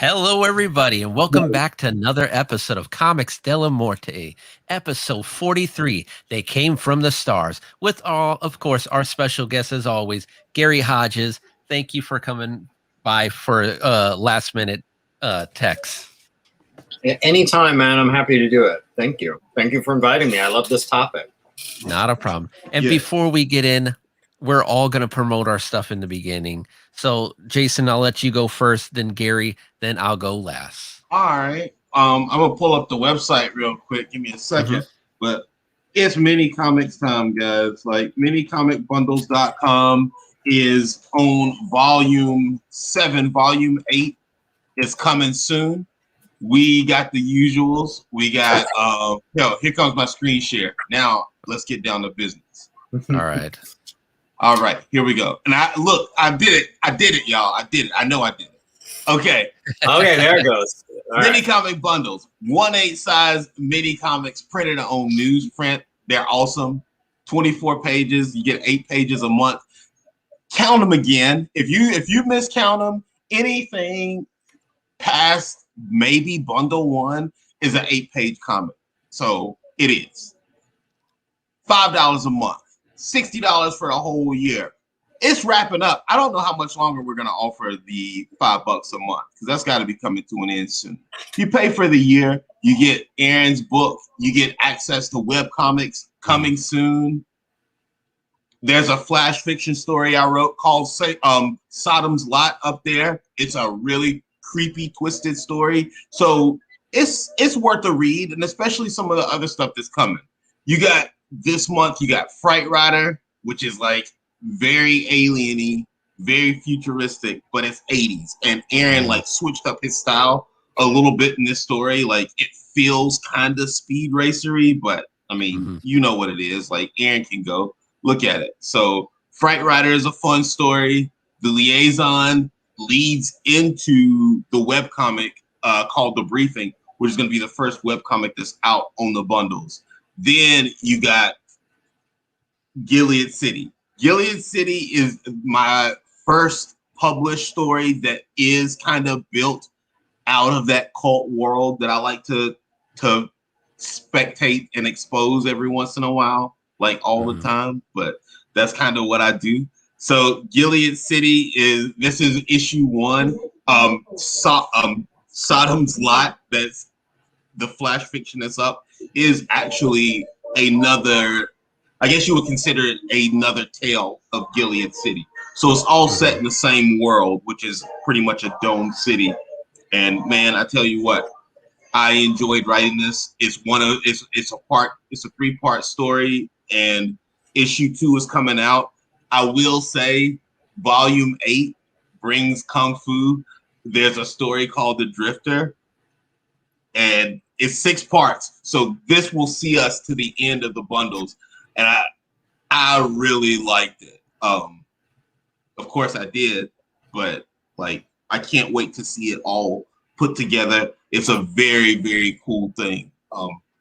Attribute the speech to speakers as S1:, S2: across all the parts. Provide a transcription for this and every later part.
S1: Hello, everybody, and welcome back to another episode of Comics Della Morte, episode 43. They came from the stars, with all, of course, our special guest as always, Gary Hodges. Thank you for coming by for last minute text.
S2: Anytime, man. I'm happy to do it. Thank you. Thank you for inviting me. I love this topic.
S1: Not a problem. And before we get in, we're all going to promote our stuff in the beginning. So, Jason, I'll let you go first, then Gary, then I'll go last.
S3: All right. I'm going to pull up the website real quick. Give me a second. But it's mini comics time, guys. Like minicomicbundles.com is on volume 7. Volume 8 is coming soon. We got the usuals. We got, here comes my screen share. Now, let's get down to business.
S1: All
S3: right, here we go. And I did it, y'all. I did it. I know I did it. Okay.
S2: Okay, there it goes.
S3: Mini comic bundles, 1/8 size mini comics printed on newsprint. They're awesome. 24 pages. You get 8 pages a month. Count them again. If you miscount them, anything past maybe bundle 1 is an 8-page comic. So it is $5 a month. $60 for a whole year. It's wrapping up. I don't know how much longer we're going to offer the $5 a month because that's got to be coming to an end soon. You pay for the year, you get Aaron's book, you get access to web comics coming soon. There's a flash fiction story I wrote called Sodom's Lot up there. It's a really creepy, twisted story. So it's worth a read, and especially some of the other stuff that's coming. You got this month, you got Fright Rider, which is like very alien-y, very futuristic, but it's 80s. And Aaron like switched up his style a little bit in this story. Like it feels kind of speed racery, but I mean, you know what it is. Like Aaron can go look at it. So Fright Rider is a fun story. The Liaison leads into the webcomic called The Briefing, which is going to be the first webcomic that's out on the bundles. Then you got Gilead City. Gilead City is my first published story that is kind of built out of that cult world that I like to spectate and expose every once in a while, like all the time. But that's kind of what I do. So Gilead City is issue 1. Sodom's Lot, that's the flash fiction that's up, is actually another, I guess you would consider it another tale of Gilead City. So it's all set in the same world, which is pretty much a domed city. And man, I tell you what, I enjoyed writing this. It's a 3-part story, and issue 2 is coming out. I will say volume 8 brings Kung Fu. There's a story called The Drifter, and it's 6 parts. So this will see us to the end of the bundles. And I really liked it. Of course I did, but like I can't wait to see it all put together. It's a very, very cool thing.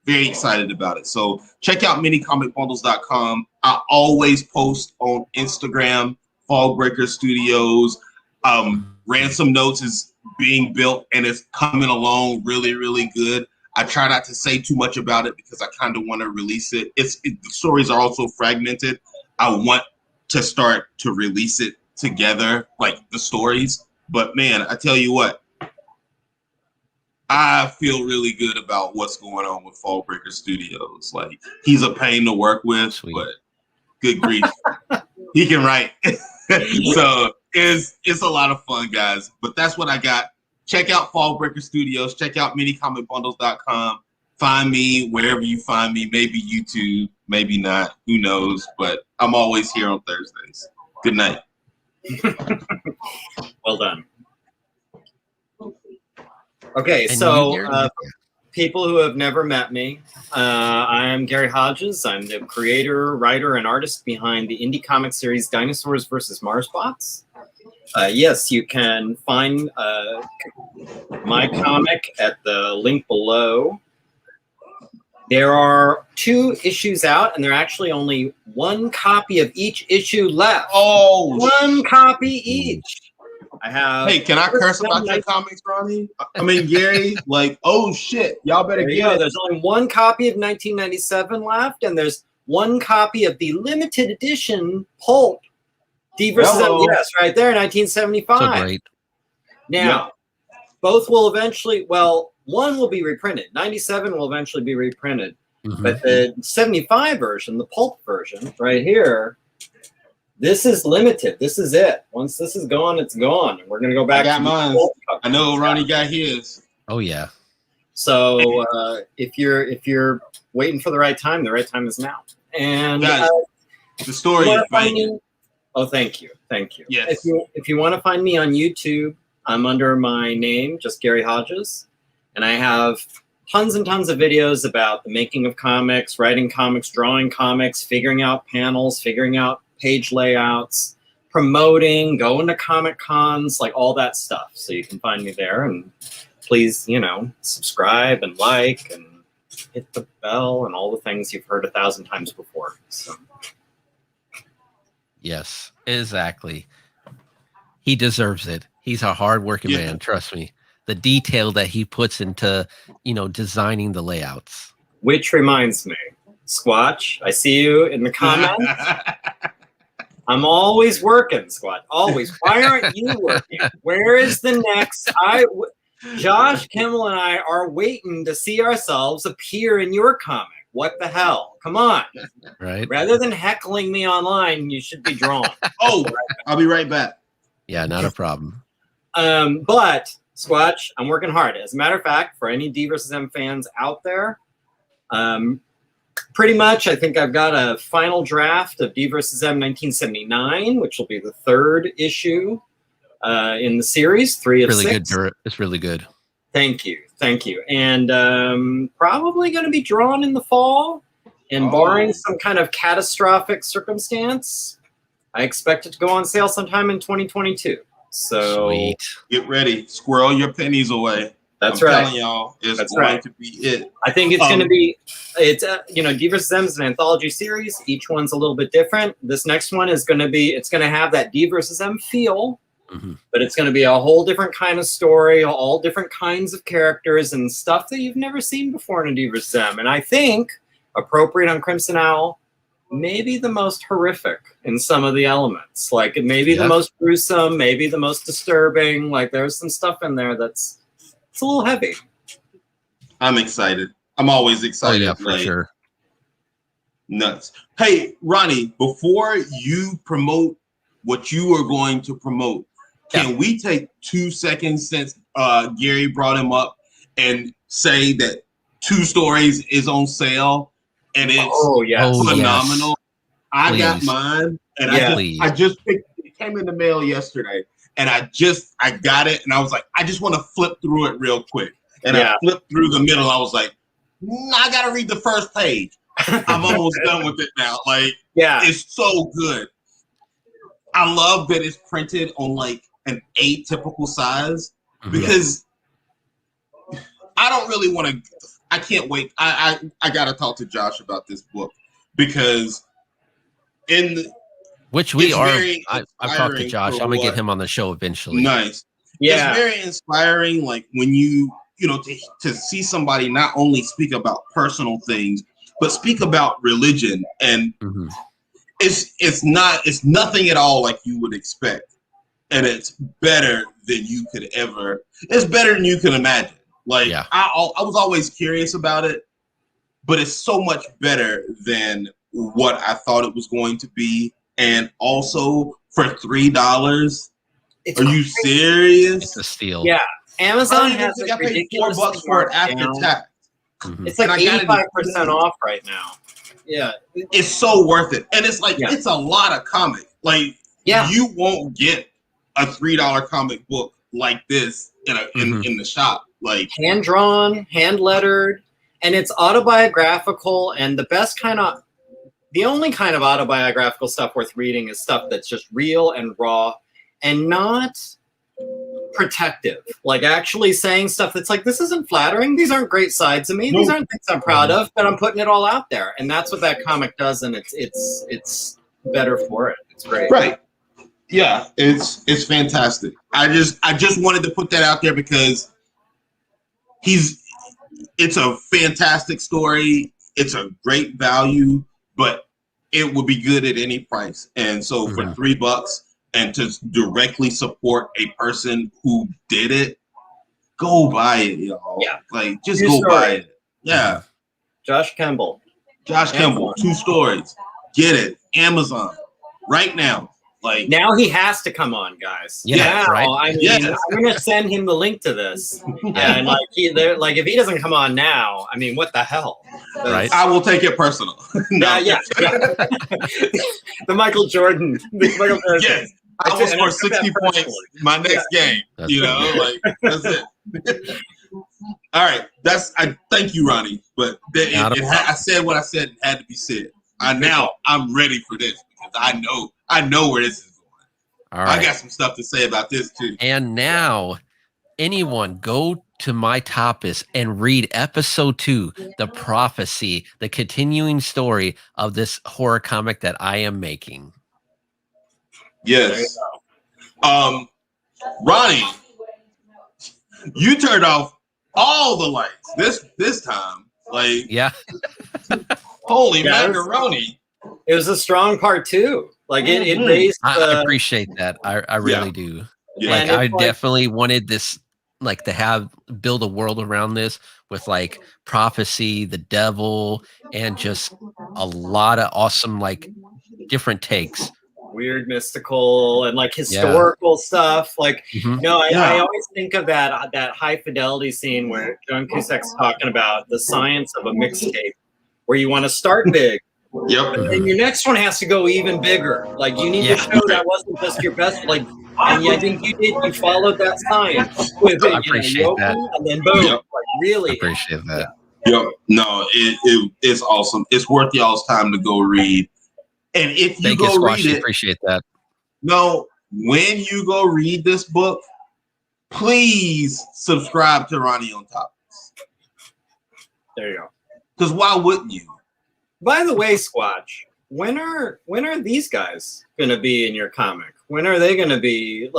S3: Very excited about it. So check out minicomicbundles.com. I always post on Instagram, Fallbreaker Studios. Ransom Notes is being built and it's coming along really, really good. I try not to say too much about it because I kind of want to release it. The stories are also fragmented. I want to start to release it together, like the stories. But man, I tell you what, I feel really good about what's going on with Fallbreaker Studios. Like he's a pain to work with, but good grief, he can write. So it's a lot of fun, guys. But that's what I got. Check out Fallbreaker Studios. Check out minicomicbundles.com. Find me wherever you find me. Maybe YouTube, maybe not. Who knows? But I'm always here on Thursdays. Good night.
S2: Well done. Okay, so people who have never met me, I am Gary Hodges. I'm the creator, writer, and artist behind the indie comic series Dinosaurs vs. Marsbots. Yes, you can find my comic at the link below. There are 2 issues out, and there are actually only 1 copy of each issue left.
S3: Oh,
S2: 1 copy each. I have.
S3: Hey, can I curse about your comics, Ronnie? I mean, Gary, like, oh shit, y'all better get it.
S2: There's only one copy of 1997 left, and there's one copy of the limited edition pulp D versus M. Yes, right there, 1975.
S1: So great.
S2: Now, both will eventually, well, one will be reprinted. 97 will eventually be reprinted. But the 75 version, the pulp version, right here, this is limited. This is it. Once this is gone, it's gone. And we're going to go back to
S3: mine. I know Ronnie got his.
S1: Oh, yeah.
S2: So if you're waiting for the right time is now. And
S3: guys, the story is banging.
S2: Oh, thank you.
S3: Yes.
S2: If you want to find me on YouTube, I'm under my name, just Gary Hodges, and I have tons and tons of videos about the making of comics, writing comics, drawing comics, figuring out panels, figuring out page layouts, promoting, going to Comic Cons, like all that stuff. So you can find me there, and please, subscribe and like and hit the bell and all the things you've heard 1,000 times before. So.
S1: Yes, exactly. He deserves it. He's a hard-working man, trust me. The detail that he puts into, designing the layouts.
S2: Which reminds me, Squatch, I see you in the comments. I'm always working, Squatch. Always. Why aren't you working? Where is the next? Josh, Kimmel, and I are waiting to see ourselves appear in your comic. What the hell? Come on.
S1: Right.
S2: Rather than heckling me online, you should be drawn.
S3: I'll be right back.
S1: Yeah, not a problem.
S2: But Squatch, I'm working hard. As a matter of fact, for any D versus M fans out there, pretty much I think I've got a final draft of D versus M 1979, which will be the 3rd issue in the series, 3 of 6.
S1: Good. It's really good.
S2: Thank you. And probably going to be drawn in the fall, and barring some kind of catastrophic circumstance, I expect it to go on sale sometime in 2022. So
S1: sweet.
S3: Get ready. Squirrel your pennies away.
S2: That's
S3: I'm
S2: right.
S3: telling y'all, it's going to be it.
S2: I think it's going to be, D vs. M is an anthology series. Each one's a little bit different. This next one is going to be, it's going to have that D vs. M feel, but it's going to be a whole different kind of story, all different kinds of characters and stuff that you've never seen before in a D vs. M. And I think, appropriate on Crimson Owl, maybe the most horrific in some of the elements. Like maybe the most gruesome, maybe the most disturbing. Like there's some stuff in there it's a little heavy.
S3: I'm excited. I'm always excited.
S1: Oh, yeah, for sure.
S3: Nuts. Hey, Ronnie, before you promote what you are going to promote, can we take 2 seconds since Gary brought him up and say that 2 Stories is on sale and it's phenomenal? Yes. I got mine, and I just picked it. Came in the mail yesterday, and I got it, and I was like, I just want to flip through it real quick. And I flipped through the middle. I was like, I got to read the first page. I'm almost done with it now. Like, it's so good. I love that it's printed on like an atypical size because I don't really want to. I can't wait. I got to talk to Josh about this book because
S1: which we are. I've talked to Josh. I'm gonna get him on the show eventually.
S3: Nice. Yeah, it's very inspiring. Like when you to see somebody not only speak about personal things, but speak about religion, and it's nothing at all like you would expect, and it's better than you could ever. It's better than you can imagine. Like I was always curious about it, but it's so much better than what I thought it was going to be. And also for $3, are you serious?
S1: It's a steal.
S2: Yeah, Amazon has
S3: I paid $4 for it after tax.
S2: It's like 85% off right now. Yeah,
S3: it's so worth it, and it's like it's a lot of comic. Like you won't get a $3 comic book like this in the shop. Like
S2: hand drawn, hand lettered, and it's autobiographical. And the only kind of autobiographical stuff worth reading is stuff that's just real and raw and not protective. Like actually saying stuff that's like, this isn't flattering. These aren't great sides of me. These aren't things I'm proud of, but I'm putting it all out there. And that's what that comic does. And it's better for it. It's great.
S3: Right. Yeah, it's fantastic. I just wanted to put that out there because it's a fantastic story. It's a great value, but it would be good at any price. And so for $3 and to directly support a person who did it, go buy it, y'all.
S2: Yeah.
S3: Like just go buy it. Yeah.
S2: Josh Kimball,
S3: 2 stories. Get it. Amazon right now. Like
S2: now he has to come on, guys.
S1: Yeah,
S2: now,
S1: right.
S2: I mean, I'm gonna send him the link to this, and like if he doesn't come on now, I mean, what the hell?
S1: Right.
S3: I will take it personal. No.
S2: Yeah. The Michael Jordan.
S3: Yes. I will score 60 points my next game.
S1: That's
S3: like that's it. All right. I thank you, Ronnie. But I said what I said had to be said. I'm ready for this because I know where this is going.
S1: All right.
S3: I got some stuff to say about this too.
S1: And now, anyone go to my Topis and read episode 2, The Prophecy, the continuing story of this horror comic that I am making.
S3: Yes. Ronnie, you turned off all the lights this time. Like,
S1: yeah.
S3: Holy macaroni.
S2: It was a strong part 2. Like it raised.
S1: I appreciate that. I really do.
S3: Yeah.
S1: Like I definitely wanted this, like to build a world around this with like prophecy, the devil, and just a lot of awesome like different takes.
S2: Weird, mystical, and like historical stuff. Like, I always think of that high fidelity scene where John Cusack's talking about the science of a mixtape, where you want to start big.
S3: Yep.
S2: But then your next one has to go even bigger. Like you need to show that wasn't just your best. Like, and I think you did. You followed that science with
S1: I appreciate that.
S2: and then boom. Like really,
S1: I appreciate that.
S3: Yep. No, it's awesome. It's worth y'all's time to go read. And if you go read it,
S1: appreciate that.
S3: No, when you go read this book, please subscribe to Ronnie on Top.
S2: There you go.
S3: Because why wouldn't you?
S2: By the way, Squatch, when are these guys gonna be in your comic? When are they gonna be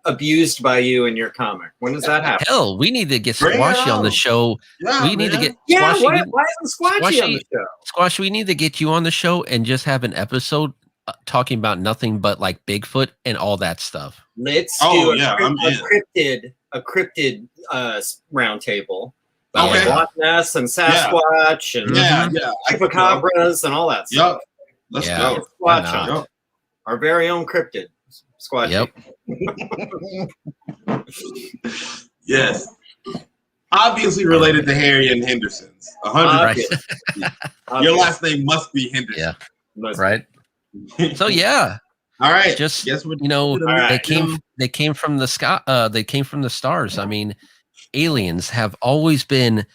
S2: abused by you in your comic? When does that happen?
S1: Hell, we need to get Squashy on the show.
S3: Yeah,
S1: need to get
S2: Squashy. Why isn't Squatchy on the show?
S1: Squash, we need to get you on the show and just have an episode talking about nothing but like Bigfoot and all that stuff.
S2: Let's do a cryptid round table.
S3: Okay.
S2: Loch Ness and Sasquatch and chupacabras and all that stuff.
S3: Let's go.
S2: Squatch on our very own cryptid. Squatchy.
S1: Yep.
S3: Yes. Obviously related to Harry and Henderson's. 100%.
S1: Right.
S3: Your last name must be Henderson.
S1: Yeah. Right. So yeah.
S3: All right.
S1: Just
S3: guess what
S1: they came from the sky. They came from the stars. I mean, aliens have always been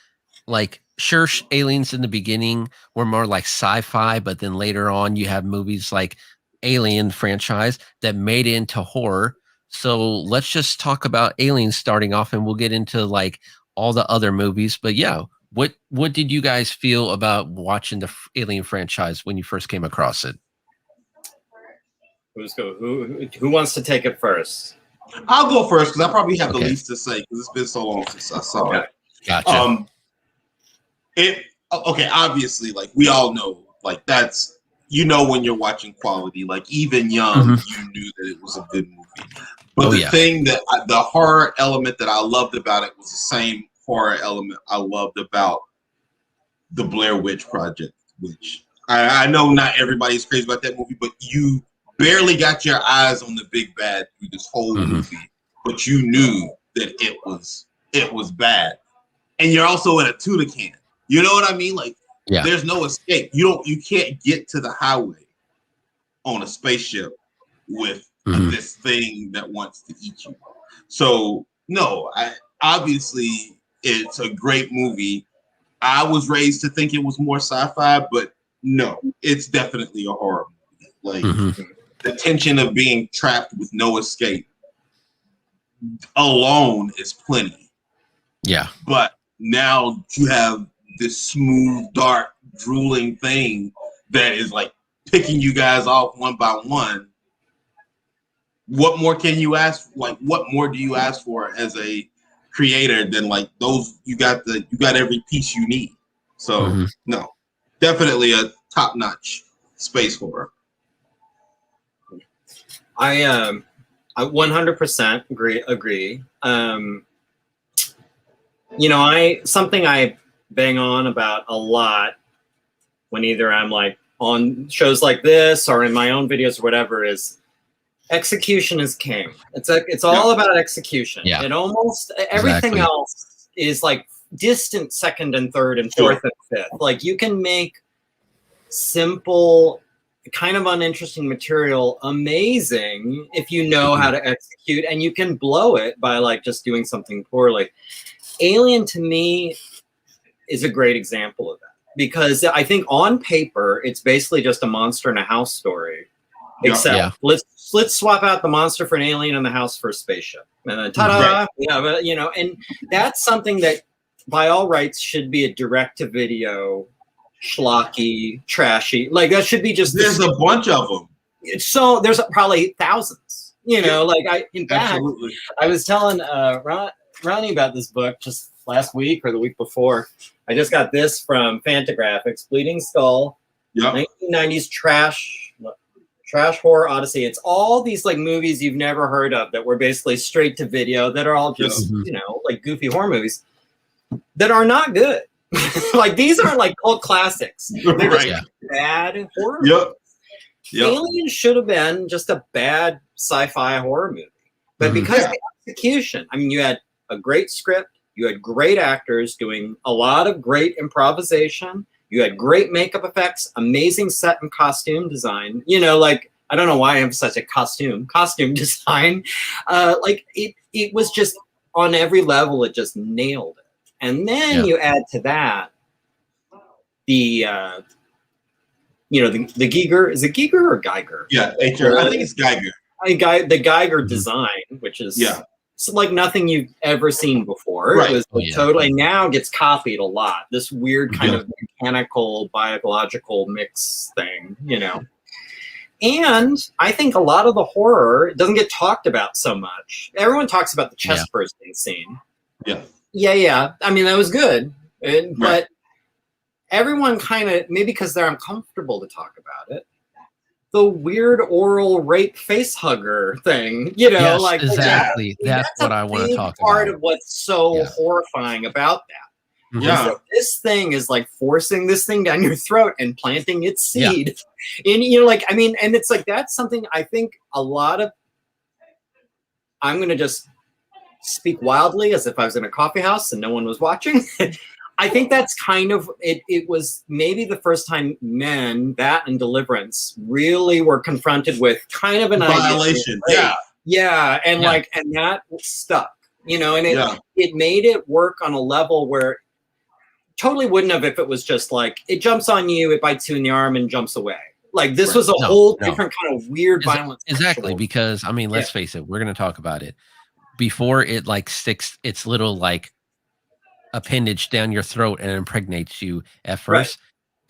S1: like, sure, aliens in the beginning were more like sci-fi, but then later on you have movies like Alien franchise that made it into horror. So let's just talk about Aliens starting off, and we'll get into like all the other movies. But yeah, what did you guys feel about watching the Alien franchise when you first came across it?
S2: Who wants to take it first?
S3: I'll go first because I probably have the least to say because it's been so long since I saw it.
S1: Gotcha.
S3: Obviously, like we all know, like that's, when you're watching quality, like even young, you knew that it was a good movie. But the horror element that I loved about it was the same horror element I loved about the Blair Witch Project, which I know not everybody's crazy about that movie, but you barely got your eyes on the big bad through this whole movie, but you knew that it was bad. And you're also in a tuna can. You know what I mean? Like, there's no escape. You can't get to the highway on a spaceship with this thing that wants to eat you. So no, obviously it's a great movie. I was raised to think it was more sci-fi, but no, it's definitely a horror movie. Like the tension of being trapped with no escape alone is plenty.
S1: Yeah.
S3: But now you have this smooth, dark, drooling thing that is like picking you guys off one by one. what more can you ask? Like, what more do you ask for as a creator than like those? You got every piece you need. So no, definitely a top-notch space horror.
S2: I 100% agree. You know, something I bang on about a lot when either I'm like on shows like this or in my own videos or whatever is execution is king. It's all about execution.
S1: Yeah.
S2: It almost everything else is like distant second and third and fourth and fifth. Like you can make simple, kind of uninteresting material amazing if you know how to execute, and you can blow it by like just doing something poorly. Alien to me is a great example of that, because I think on paper it's basically just a monster in a house story, except let's swap out the monster for an alien and the house for a spaceship, and then ta-da! But you know, and that's something that by all rights should be a direct-to-video, schlocky, trashy. Like that should be just.
S3: There's a bunch of them.
S2: So there's probably thousands. You know, like in fact, I was telling Ronnie about this book just last week or the week before. I just got this from Fantagraphics, Bleeding Skull, 1990s trash horror odyssey. It's all these like movies you've never heard of that were basically straight to video, that are all just you know, like goofy horror movies that are not good. Like these aren't like cult classics. They're just bad horror movies. Alien should have been just a bad sci-fi horror movie, but because the execution, I mean, you had a great script, you had great actors doing a lot of great improvisation, you had great makeup effects, amazing set and costume design. You know, like I don't know why I emphasize a costume design. Like it was just on every level, it just nailed it. And then you add to that the you know, the Giger, is it Giger or Geiger?
S3: Yeah, I think it's Geiger.
S2: The Geiger design, which is it's like nothing you've ever seen before. It was totally, now gets copied a lot. This weird kind of mechanical biological mix thing, you know. And I think a lot of the horror doesn't get talked about so much. Everyone talks about the chest bursting scene. Yeah. I mean, that was good, but everyone kind of, maybe because they're uncomfortable to talk about it, the weird oral rape face hugger thing, you know, like
S1: exactly. That's what I want to talk about.
S2: Part of what's so horrifying about that. So this thing is like forcing this thing down your throat and planting its seed. And you know, like, I mean, and it's like, that's something I think a lot of, I'm going to just speak wildly as if I was in a coffee house and no one was watching. I think that's kind of it was maybe the first time men, that and Deliverance, really were confronted with kind of an
S3: violation.
S2: And like, and that stuck, you know, and it made it work on a level where totally wouldn't have if it was just like it jumps on you, it bites you in the arm and jumps away. Like this was a whole different kind of weird violence.
S1: Exactly, because I mean, let's face it, we're going to talk about it before it like sticks its little like appendage down your throat and impregnates you. At first,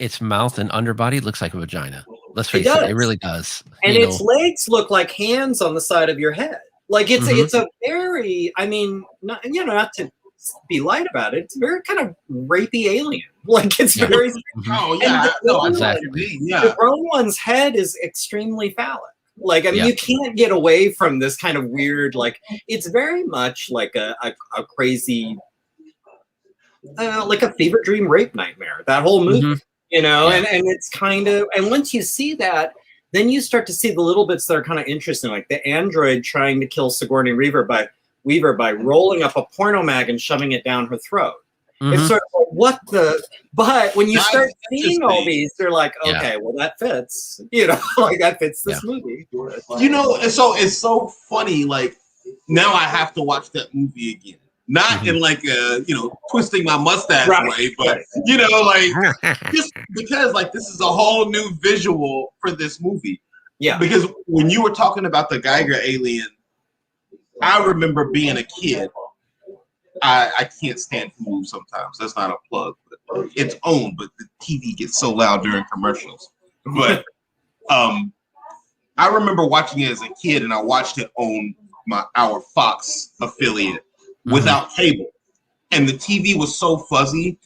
S1: its mouth and underbody looks like a vagina. Let's face it, it really does.
S2: And its legs look like hands on the side of your head. Like it's a very, I mean, not to be light about it, it's a very kind of rapey alien. Like it's very the grown one's head is extremely phallic. Like, I mean, you can't get away from this kind of weird, like, it's very much like a crazy, like a fever dream rape nightmare, that whole movie, you know, and it's kind of, and once you see that, then you start to see the little bits that are kind of interesting, like the android trying to kill Sigourney Weaver by rolling up a porno mag and shoving it down her throat. It's sort of like, what the, but when you start seeing all these, they're like, okay, well that fits, you know, like that fits this movie.
S3: You know, and so it's so funny, like now I have to watch that movie again. Not in like a, you know, twisting my mustache way, but you know, like just because like this is a whole new visual for this movie. Yeah. Because when you were talking about the Geiger alien, I remember being a kid. I can't stand Hulu sometimes. That's not a plug, but it's owned, but the TV gets so loud during commercials. But I remember watching it as a kid, and I watched it on our Fox affiliate without cable, and the TV was so fuzzy.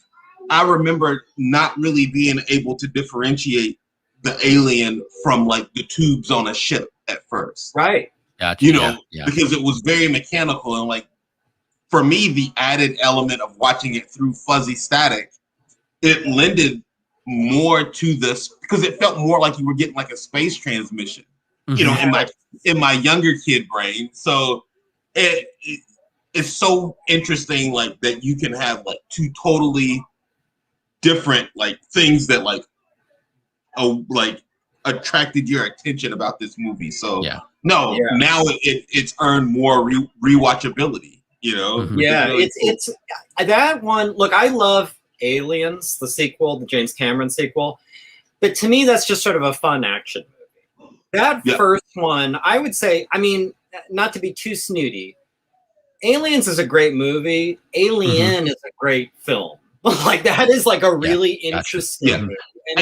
S3: I remember not really being able to differentiate the alien from like the tubes on a ship at first.
S2: Right.
S1: Gotcha.
S3: You know, because it was very mechanical, and like for me, the added element of watching it through fuzzy static, it lended more to this because it felt more like you were getting like a space transmission. You know, in my younger kid brain. So it's so interesting, like that you can have like two totally different like things that like attracted your attention about this movie. So now it's earned more rewatchability. You know,
S2: yeah, it's that one. Look, I love Aliens, the sequel, the James Cameron sequel, but to me, that's just sort of a fun action movie. That first one, I would say, I mean, not to be too snooty, Aliens is a great movie. Alien is a great film. Like that is like a really interesting movie.
S3: And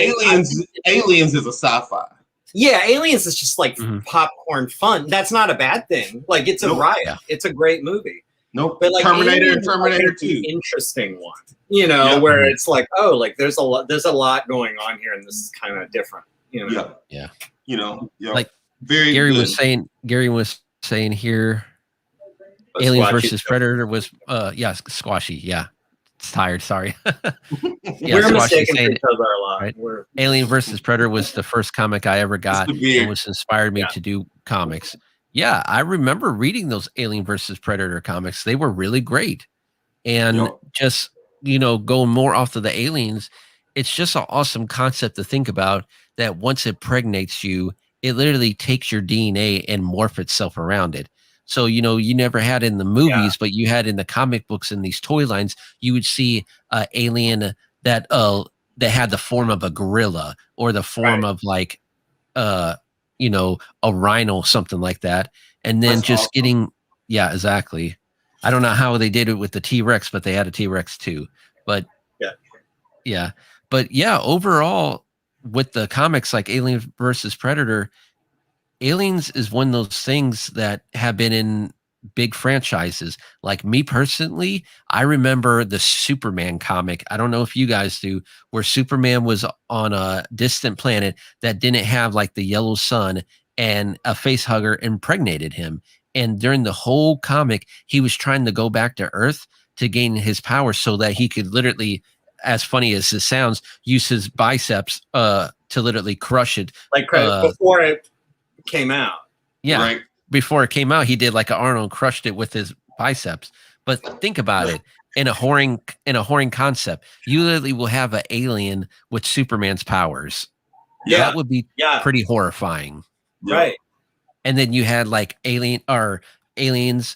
S3: Aliens is a sci-fi.
S2: Yeah, Aliens is just like popcorn fun. That's not a bad thing. Like it's a riot. Yeah. It's a great movie.
S3: Nope.
S2: But like
S3: Terminator and Terminator 2.
S2: Interesting one. You know, where it's like, oh, like there's a lot going on here, and this is kind of different. You know.
S1: Yeah.
S3: You know,
S1: like
S3: very
S1: Gary
S3: good.
S1: was saying here, Aliens versus Predator was squashy. Yeah, it's tired. Sorry.
S2: We're mistaken for each other a lot.
S1: Right? Alien versus Predator was the first comic I ever got, and was inspired me to do comics. Yeah, I remember reading those Alien versus Predator comics. They were really great, and just going more off of the aliens. It's just an awesome concept to think about. That once it pregnates you, it literally takes your DNA and morph itself around it. So, you never had in the movies, but you had in the comic books and these toy lines, you would see alien that had the form of a gorilla or the form of like, a rhino, something like that. And then getting, exactly. I don't know how they did it with the T-Rex, but they had a T-Rex too. But overall, with the comics like Alien versus Predator, Aliens is one of those things that have been in big franchises. Like me personally, I remember the Superman comic. I don't know if you guys do, where Superman was on a distant planet that didn't have like the yellow sun, and a face hugger impregnated him. And during the whole comic, he was trying to go back to Earth to gain his power so that he could literally, as funny as it sounds, use his biceps to literally crush it.
S2: Like before it came out.
S1: Yeah. Right. Before it came out, he did like an Arnold, crushed it with his biceps. But think about it. In a whoring concept, you literally will have an alien with Superman's powers. Yeah. That would be pretty horrifying.
S2: Right.
S1: And then you had like aliens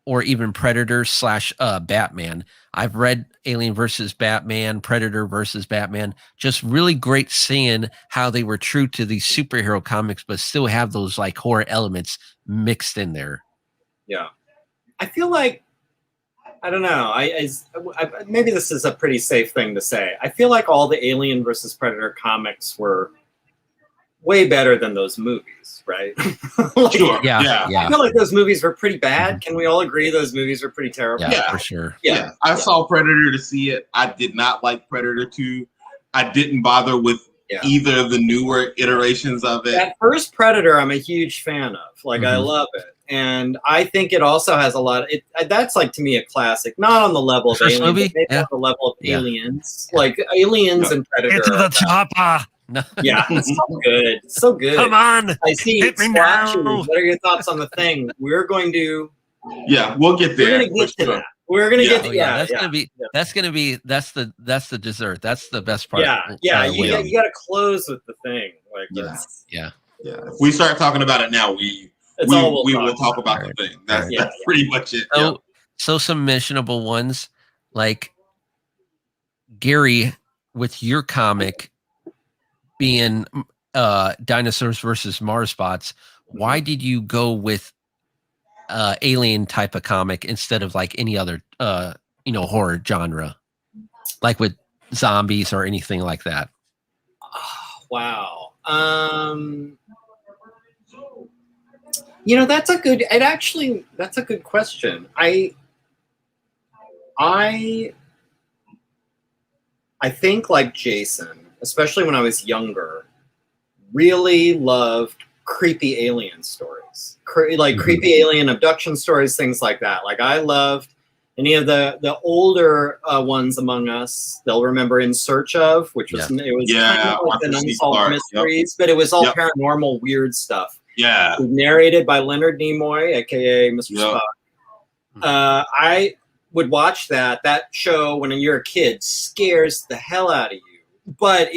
S1: or even Predator / Batman. I've read Alien versus Batman, Predator versus Batman. Just really great seeing how they were true to these superhero comics, but still have those like horror elements mixed in there.
S2: Yeah. I feel like, I don't know. I maybe this is a pretty safe thing to say. I feel like all the Alien versus Predator comics were way better than those movies, right?
S1: Sure.
S2: I feel like those movies were pretty bad. Can we all agree those movies were pretty terrible?
S1: Yeah, for sure.
S3: Yeah. I saw Predator to see it. I did not like Predator 2. I didn't bother with either of the newer iterations of it.
S2: That first Predator, I'm a huge fan of. Like, I love it. And I think it also has a lot of that's like to me a classic, not on the level of Aliens, but maybe on the level of Aliens. Like Aliens and Predator.
S1: Into the chopper.
S2: No. Yeah, it's so good. So good.
S1: Come on.
S2: I see.
S1: Hit me now.
S2: What are your thoughts on the thing? We're going to.
S3: Yeah, we'll get there.
S2: We're going to get to that. We're going to get to
S1: That's the dessert. That's the best part.
S2: Yeah. You got to close with the thing. Like
S3: yeah. If we start talking about it now, we will talk about the thing. That's pretty much it.
S1: So some mentionable ones, like Gary, with your comic being Dinosaurs versus Mars Bots, why did you go with alien type of comic instead of like any other horror genre, like with zombies or anything like that?
S2: Oh, wow. That's a good. That's a good question. I think, like Jason, especially when I was younger, really loved creepy alien stories, creepy alien abduction stories, things like that. Like I loved any of the older ones among us. They'll remember In Search Of, which was kind of like an Unsolved Mysteries, but it was all paranormal, weird stuff.
S3: Yeah,
S2: narrated by Leonard Nimoy, aka Mr. Spock. I would watch that show when you're a kid. Scares the hell out of you, but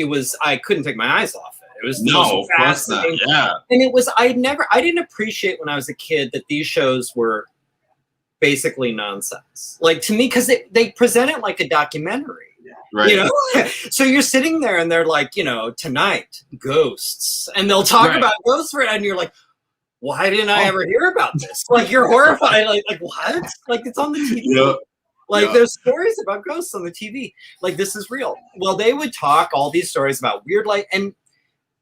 S2: I couldn't take my eyes off it. It was the most fascinating.
S3: Yeah,
S2: and it was I didn't appreciate when I was a kid that these shows were basically nonsense. Like, to me, because they present it like a documentary.
S3: Right.
S2: So you're sitting there and they're like, tonight, ghosts, and they'll talk about ghosts for it, and you're like, why didn't I ever hear about this? Like, you're horrified. Like what? Like, it's on the TV.
S3: Yep.
S2: Like, there's stories about ghosts on the TV. Like, this is real. Well, they would talk all these stories about weird light. And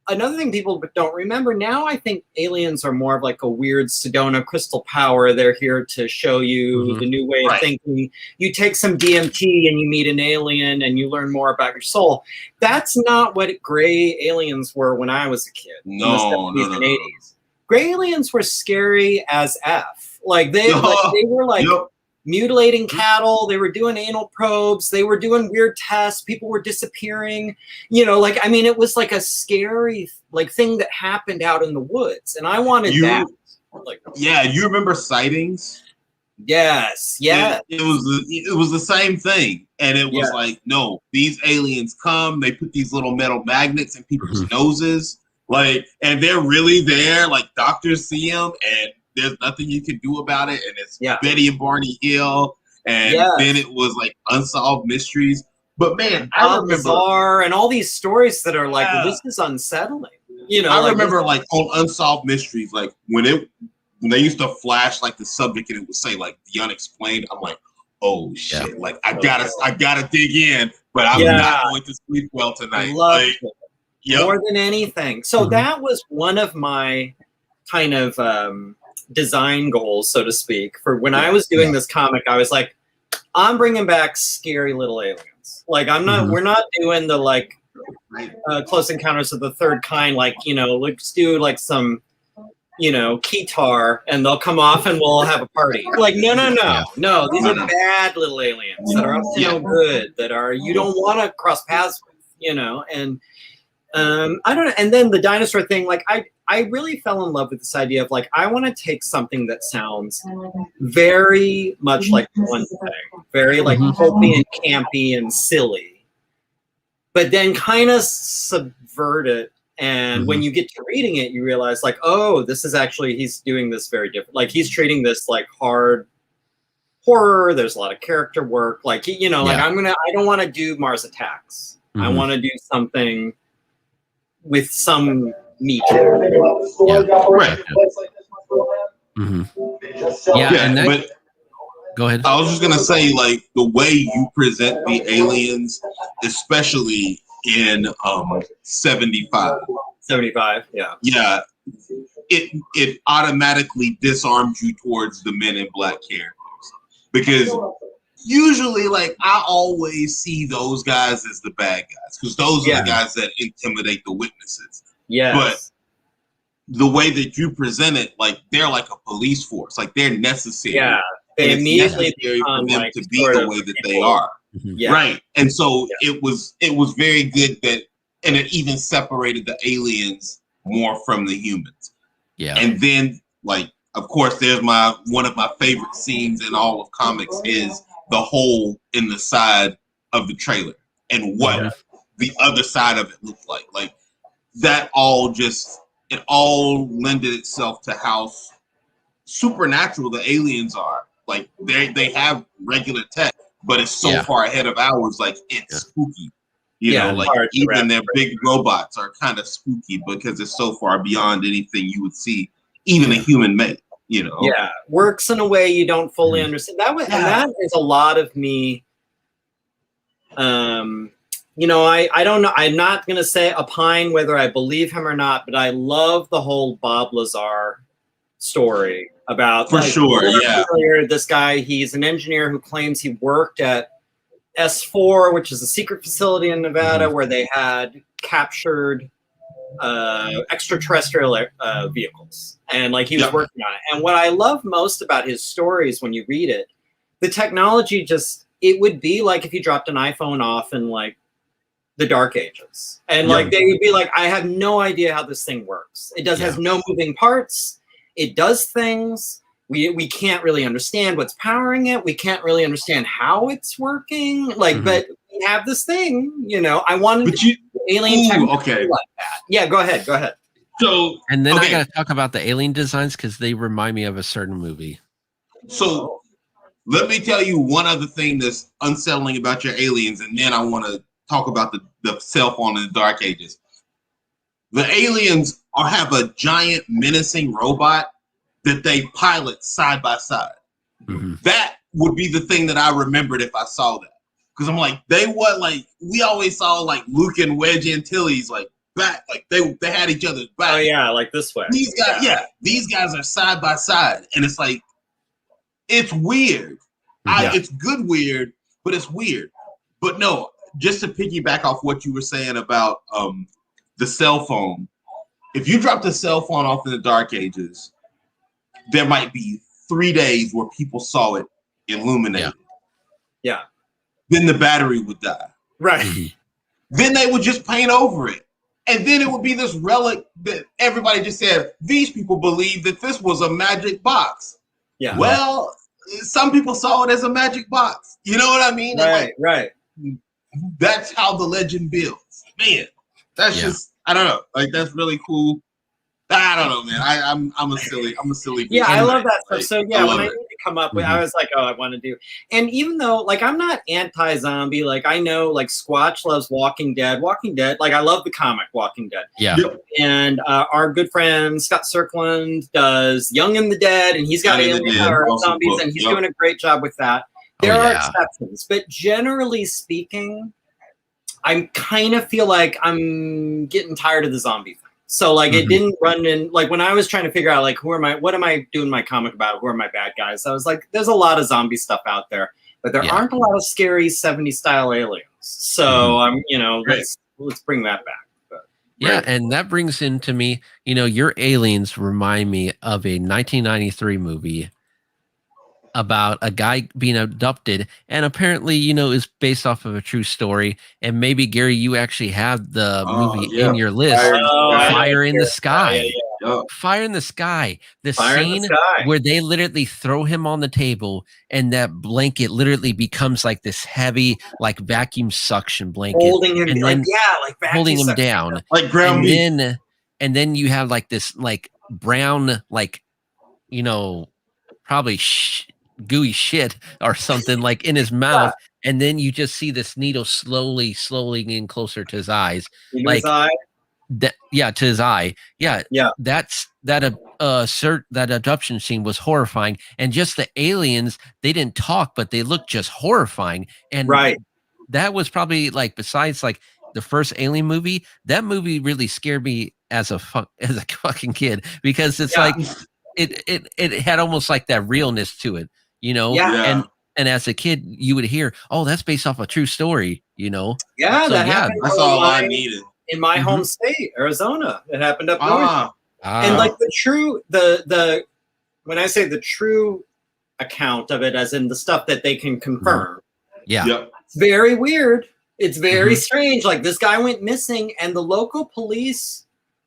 S2: another thing people don't remember now, I think aliens are more of like a weird Sedona crystal power. They're here to show you the new way of thinking. You take some DMT and you meet an alien and you learn more about your soul. That's not what gray aliens were when I was a kid.
S3: No.
S2: In the 70s and 80s. Gray aliens were scary as F. Like they were like mutilating cattle. They were doing anal probes. They were doing weird tests. People were disappearing. It was like a scary thing that happened out in the woods, and I wanted that.
S3: You remember Sightings?
S2: Yes.
S3: It was the same thing, and it was like, no, these aliens come. They put these little metal magnets in people's noses, and they're really there. Like, doctors see them, and there's nothing you can do about it. And it's Betty and Barney Hill, and then it was like Unsolved Mysteries. But man, I remember
S2: and all these stories that are like, well, this is unsettling.
S3: I remember like on Unsolved Mysteries, like when they used to flash like the subject and it would say like the unexplained. I'm like, oh shit! Like I gotta dig in, but I'm not going to sleep well tonight.
S2: More than anything. So that was one of my kind of design goals, so to speak, for when I was doing this comic. I was like, I'm bringing back scary little aliens. Like, I'm not. We're not doing the Close Encounters of the Third Kind. Let's do like some, Keytar, and they'll come off and we'll have a party. Like, no. These are bad little aliens that are up to no good. That are you don't want to cross paths with. And I don't know. And then the dinosaur thing, like I really fell in love with this idea of like, I want to take something that sounds very much like one thing, very like pulpy and campy and silly, but then kind of subvert it. And when you get to reading it, you realize like, oh, this is actually, he's doing this very different. Like, he's treating this like hard horror. There's a lot of character work. Like, like I don't want to do Mars Attacks. I want to do something with some meat.
S3: Right.
S1: Go ahead.
S3: I was just gonna say, like, the way you present the aliens, especially in 75.
S2: 75,
S3: yeah, it automatically disarms you towards the Men in Black characters, because usually, like, I always see those guys as the bad guys, because those are the guys that intimidate the witnesses.
S2: Yeah.
S3: But the way that you present it, like, they're like a police force. Like, they're necessary.
S2: Yeah. They immediately
S3: become for them to be the way that they are.
S2: Yeah.
S3: Right. And so it was very good that, and it even separated the aliens more from the humans.
S1: Yeah.
S3: And then, like, of course, there's one of my favorite scenes in all of comics is the hole in the side of the trailer and what the other side of it looked like. Like, that all it all lended itself to how supernatural the aliens are. Like, they have regular tech, but it's so far ahead of ours. Like, it's spooky. You know, like, even their big robots are kind of spooky because it's so far beyond anything you would see, even a human made. Yeah,
S2: works in a way you don't fully understand. And that is a lot of me. I don't know. I'm not gonna say opine whether I believe him or not, but I love the whole Bob Lazar story about
S3: For sure, yeah.
S2: This guy, he's an engineer who claims he worked at S4, which is a secret facility in Nevada where they had captured extraterrestrial vehicles, and like he was working on it. And what I love most about his stories, when you read it, the technology it would be like if you dropped an iPhone off in like the Dark Ages, and like they would be like, I have no idea how this thing works. It has no moving parts. It does things. We can't really understand what's powering it. We can't really understand how it's working. Like, but we have this thing, you know. I wanted alien technology like that. Yeah, go ahead.
S3: So,
S1: and then I got to talk about the alien designs because they remind me of a certain movie.
S3: So, let me tell you one other thing that's unsettling about your aliens, and then I want to talk about the cell phone in the Dark Ages. The aliens have a giant menacing robot that they pilot side by side. That would be the thing that I remembered if I saw that. Because I'm like, we always saw like Luke and Wedge Antilles like back, like they had each other's back.
S2: Oh yeah, like this way.
S3: These guys, these guys are side by side, and it's like, it's weird. It's good weird, but it's weird. But no, just to piggyback off what you were saying about the cell phone, if you dropped a cell phone off in the Dark Ages, there might be 3 days where people saw it illuminated.
S2: Yeah.
S3: Then the battery would die.
S2: Right.
S3: Then they would just paint over it. And then it would be this relic that everybody just said, these people believe that this was a magic box.
S2: Yeah.
S3: Well, some people saw it as a magic box. You know what I mean?
S2: Right.
S3: That's how the legend builds. Man, that's just, I don't know. Like, that's really cool. I don't know, man. I'm a silly.
S2: Yeah, I love that stuff. So yeah, when I need to come up with, I was like, oh, I want to do. And even though, like, I'm not anti-zombie. Like, I know, like, Squatch loves Walking Dead. Like, I love the comic Walking Dead.
S1: Yeah.
S2: And our good friend Scott Circland does Young and the Dead, and he's got alien or zombies, and he's doing a great job with that. There are exceptions, but generally speaking, I kind of feel like I'm getting tired of the zombie thing. So like it didn't run in, like when I was trying to figure out like what am I doing my comic about? Who are my bad guys? I was like, there's a lot of zombie stuff out there, but there aren't a lot of scary 70s style aliens. So I'm, let's bring that back. But,
S1: and that brings into me, your aliens remind me of a 1993 movie about a guy being abducted, and apparently, is based off of a true story. And maybe, Gary, you actually have the movie in your list. Fire in the Sky. Fire in the Sky. The scene where they literally throw him on the table, and that blanket literally becomes like this heavy, like vacuum suction blanket,
S2: holding him,
S1: and then holding him down,
S3: like ground beef.
S1: And then you have like this, like brown, like probably gooey shit or something like in his mouth, and then you just see this needle slowly getting closer to his eyes, like that. Yeah, to his eye. Yeah. That's that abduction scene was horrifying, and just the aliens, they didn't talk, but they looked just horrifying. And that was probably like, besides like the first Alien movie, that movie really scared me as a fucking kid, because it's like it had almost like that realness to it. And as a kid, you would hear, "Oh, that's based off a true story,"
S2: Yeah,
S3: so, that's all I needed
S2: in my home state, Arizona. It happened up north, and like the when I say the true account of it, as in the stuff that they can confirm, it's very weird. It's very strange. Like, this guy went missing, and the local police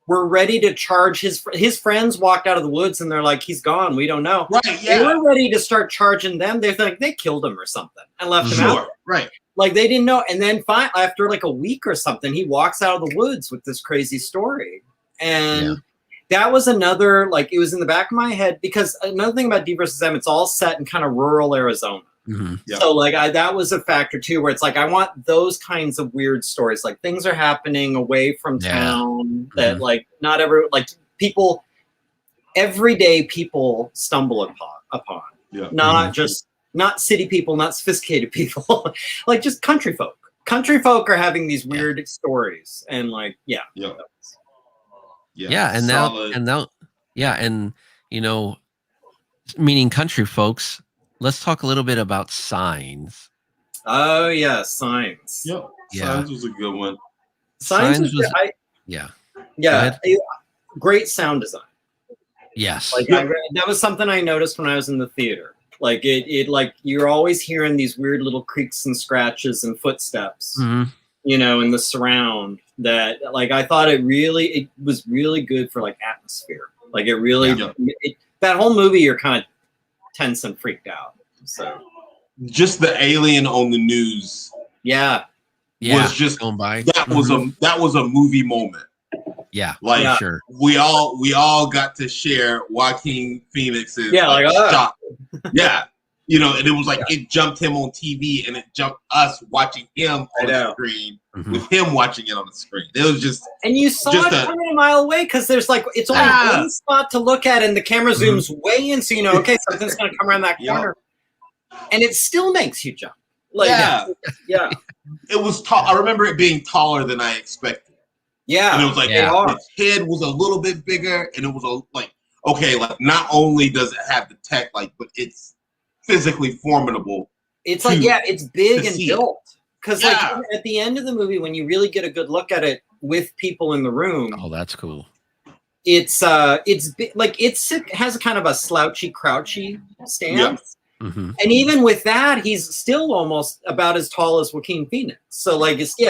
S2: were ready to charge his friends. Walked out of the woods, and they're like, he's gone, we don't know. They were ready to start charging them. They think they killed him or something and left him out there. Like, they didn't know. And then after like a week or something, he walks out of the woods with this crazy story. And that was another, like, it was in the back of my head, because another thing about D versus M, it's all set in kind of rural Arizona. So like that was a factor too, where it's like, I want those kinds of weird stories, like things are happening away from town that like not ever, like people, everyday people stumble upon, not city people, not sophisticated people, like just country folk. Country folk are having these weird stories, and like, and
S1: meaning country folks, let's talk a little bit about Signs.
S2: Oh yeah, Signs.
S3: Yep.
S1: Yeah.
S3: Signs was a good one.
S2: Signs was
S1: yeah.
S2: Great sound design.
S1: Yes.
S2: Like that was something I noticed when I was in the theater. Like it like you're always hearing these weird little creaks and scratches and footsteps, in the surround. That like I thought it was really good for like atmosphere. Like it really that whole movie you're kind of tense and freaked out. So
S3: just the alien on the news. Was just
S1: going by.
S3: That was a movie moment.
S1: Yeah,
S3: like
S1: sure.
S3: We all got to share Joaquin Phoenix's shot. Yeah, and it was like it jumped him on TV and it jumped us watching him on the screen with him watching it on the screen. It was just
S2: you saw it coming a mile away because there's like it's only one spot to look at and the camera zooms way in, so okay, something's gonna come around that corner, and it still makes you jump. Like,
S3: it was tall. I remember it being taller than I expected.
S2: Yeah,
S3: and it was like its head was a little bit bigger, and it was like not only does it have the tech, but it's physically formidable.
S2: It's it's big and built. Because at the end of the movie, when you really get a good look at it with people in the room,
S1: that's cool.
S2: It has kind of a slouchy, crouchy stance. And even with that, he's still almost about as tall as Joaquin Phoenix. So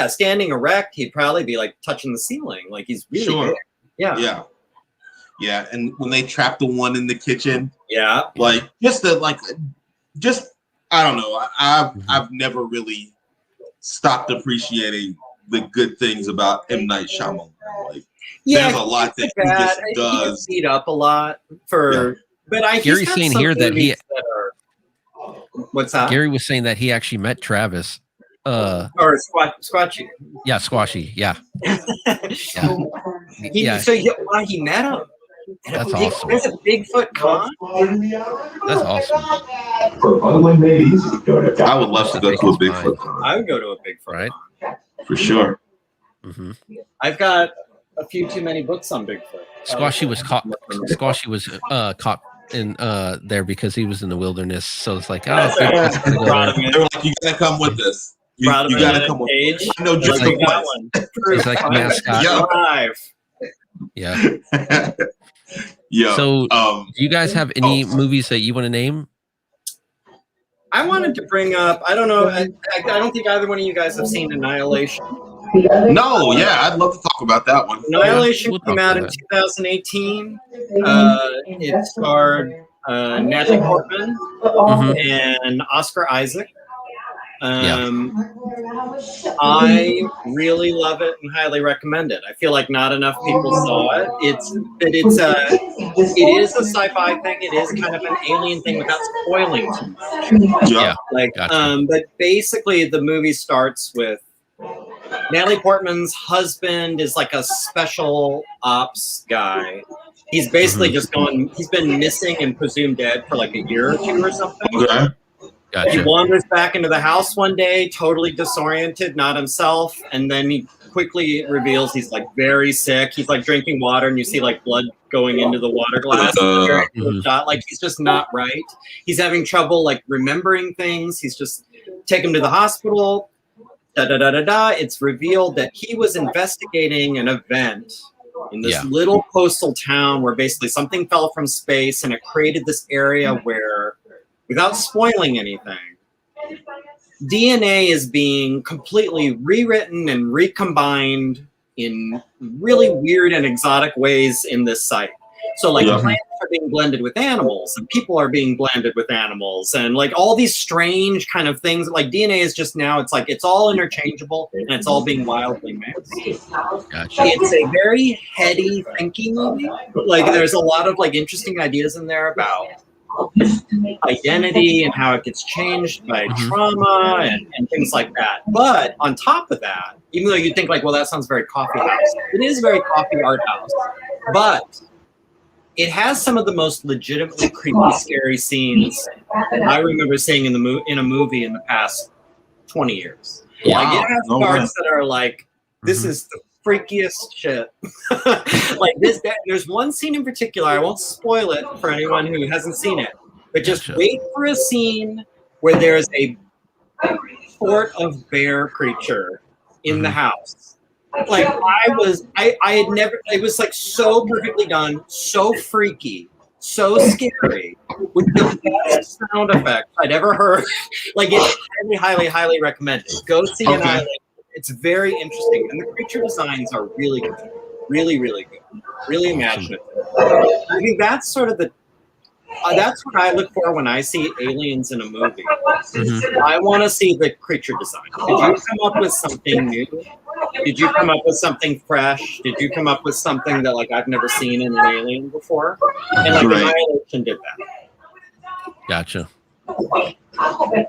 S2: standing erect, he'd probably be like touching the ceiling. Like he's really big. Yeah.
S3: And when they trapped the one in the kitchen, I don't know. I've never really stopped appreciating the good things about M. Night Shyamalan. There's a lot that he just does.
S2: He gets beat up a lot but
S1: Gary's saying here that
S2: what's that?
S1: Gary was saying that he actually met Travis.
S2: Or Squatchy.
S1: Yeah, Squashy. Yeah.
S2: So he met him.
S1: That's awesome.
S2: There's a Bigfoot con.
S1: That's awesome.
S3: I would love to go to a Bigfoot con.
S2: I would go to a Bigfoot con.
S3: For sure.
S2: I've got a few too many books on Bigfoot.
S1: Squashy was caught. Squashy was caught in there because he was in the wilderness. So it's like,
S3: they were like, you gotta come with us. You gotta come with us. I know just
S2: like that one.
S1: It's like mascot. Yeah. So, do you guys have any movies that you want to name?
S2: I wanted to bring up. I don't know. I don't think either one of you guys have seen Annihilation.
S3: No, I'd love to talk about that one.
S2: Annihilation came out in 2018. It starred Natalie Portman and Oscar Isaac. I really love it and highly recommend it. I feel like not enough people saw it. It is a sci-fi thing. It is kind of an alien thing without spoiling too much. But basically the movie starts with Natalie Portman's husband is like a special ops guy. He's basically just he's been missing and presumed dead for like a year or two or something.
S3: Okay.
S1: Gotcha.
S2: He wanders back into the house one day, totally disoriented, not himself, and then he quickly reveals he's like very sick. He's like drinking water, and you see like blood going into the water glass. Like he's just not right. He's having trouble like remembering things. He's just take him to the hospital. It's revealed that he was investigating an event in this little coastal town where basically something fell from space, and it created this area where, without spoiling anything, DNA is being completely rewritten and recombined in really weird and exotic ways in this site. So like plants are being blended with animals and people are being blended with animals and like all these strange kind of things. Like DNA is just now, it's like it's all interchangeable and it's all being wildly mixed.
S1: Gotcha.
S2: It's a very heady thinking movie. Like there's a lot of like interesting ideas in there about identity and how it gets changed by trauma and things like that. But on top of that, even though you think like, well, that sounds very coffee house, it is very coffee art house, but it has some of the most legitimately creepy, scary scenes that I remember seeing in a movie in the past 20 years. Like it has parts that are like, this is the freakiest shit. Like there's one scene in particular, I won't spoil it for anyone who hasn't seen it, but just wait for a scene where there's a sort of bear creature in the house. Like I had never, it was like so perfectly done, so freaky, so scary, with the best sound effect I'd ever heard. Like it's highly, highly, highly recommended. Go see it. It's very interesting, and the creature designs are really good, really, really good, really imaginative. I think that's sort of that's what I look for when I see aliens in a movie. I want to see the creature design. Did you come up with something new? Did you come up with something fresh? Did you come up with something that like I've never seen in an alien before? And like Annihilation did that.
S1: Gotcha. What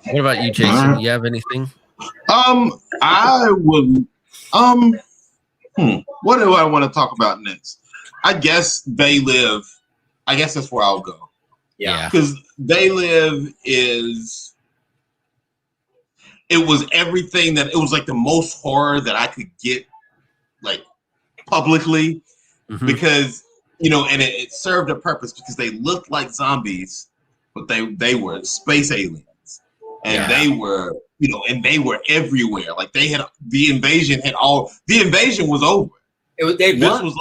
S1: about you, Jason? You have anything?
S3: I would. What do I want to talk about next? I guess They Live. I guess that's where I'll go.
S2: Yeah.
S3: Because They Live is. It was everything that it was like the most horror that I could get, like publicly, because and it served a purpose because they looked like zombies, but they were space aliens, and they were. And they were everywhere. Like the invasion was over. This was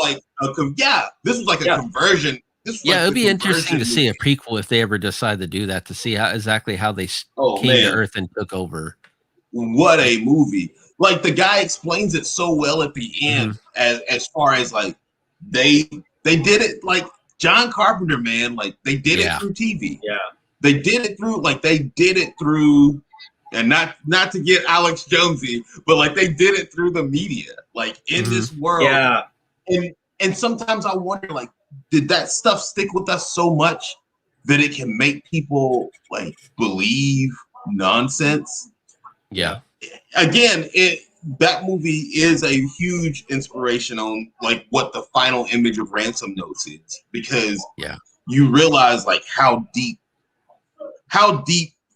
S3: like a conversion.
S1: It'd be interesting to see a prequel if they ever decide to do that, to see exactly how they came to Earth and took over.
S3: What a movie! Like the guy explains it so well at the end, as far as like they did it like John Carpenter, man. Like they did it through TV. Yeah, they did it through. And not to get Alex Jonesy, but like they did it through the media, like in this world. Yeah. And sometimes I wonder, like, did that stuff stick with us so much that it can make people like believe nonsense?
S1: Yeah.
S3: Again, that movie is a huge inspiration on like what the final image of Ransom Notes is, because you realize like how deep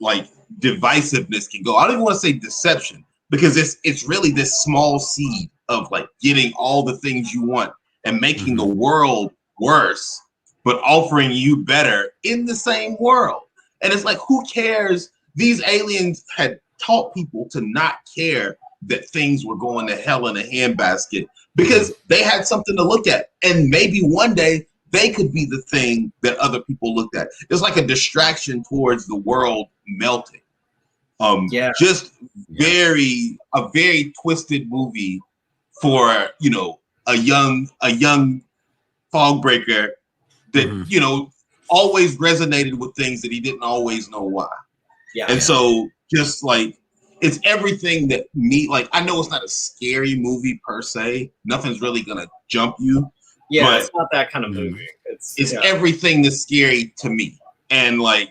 S3: like divisiveness can go. I don't even want to say deception, because it's really this small seed of like getting all the things you want and making the world worse, but offering you better in the same world. And it's like, who cares? These aliens had taught people to not care that things were going to hell in a handbasket, because they had something to look at. And maybe one day they could be the thing that other people looked at. It's like a distraction towards the world melting. Just a very twisted movie for, a young fog breaker that, always resonated with things that he didn't always know why. Yeah. And so just like, it's everything that like, I know it's not a scary movie per se. Nothing's really going to jump you.
S2: Yeah, but it's not that kind of movie.
S3: It's everything that's scary to me. And like,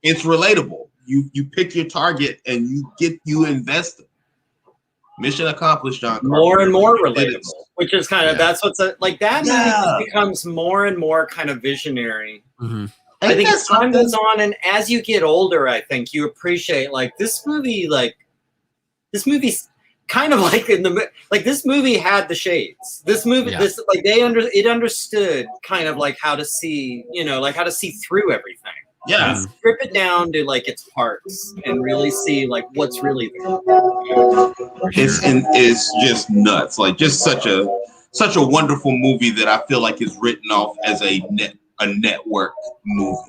S3: it's relatable. You pick your target and you invest it. Mission accomplished, John Carpenter.
S2: More and more relatable, which is kind of that's what's like that movie becomes more and more kind of visionary. I think as time goes on, and as you get older, I think you appreciate like this movie's kind of like this movie had the shades. This movie, it understood kind of like how to see, like how to see through everything.
S3: Yeah,
S2: and strip it down to like its parts and really see like what's really there.
S3: It's just nuts. Like just such a wonderful movie that I feel like is written off as a network movie.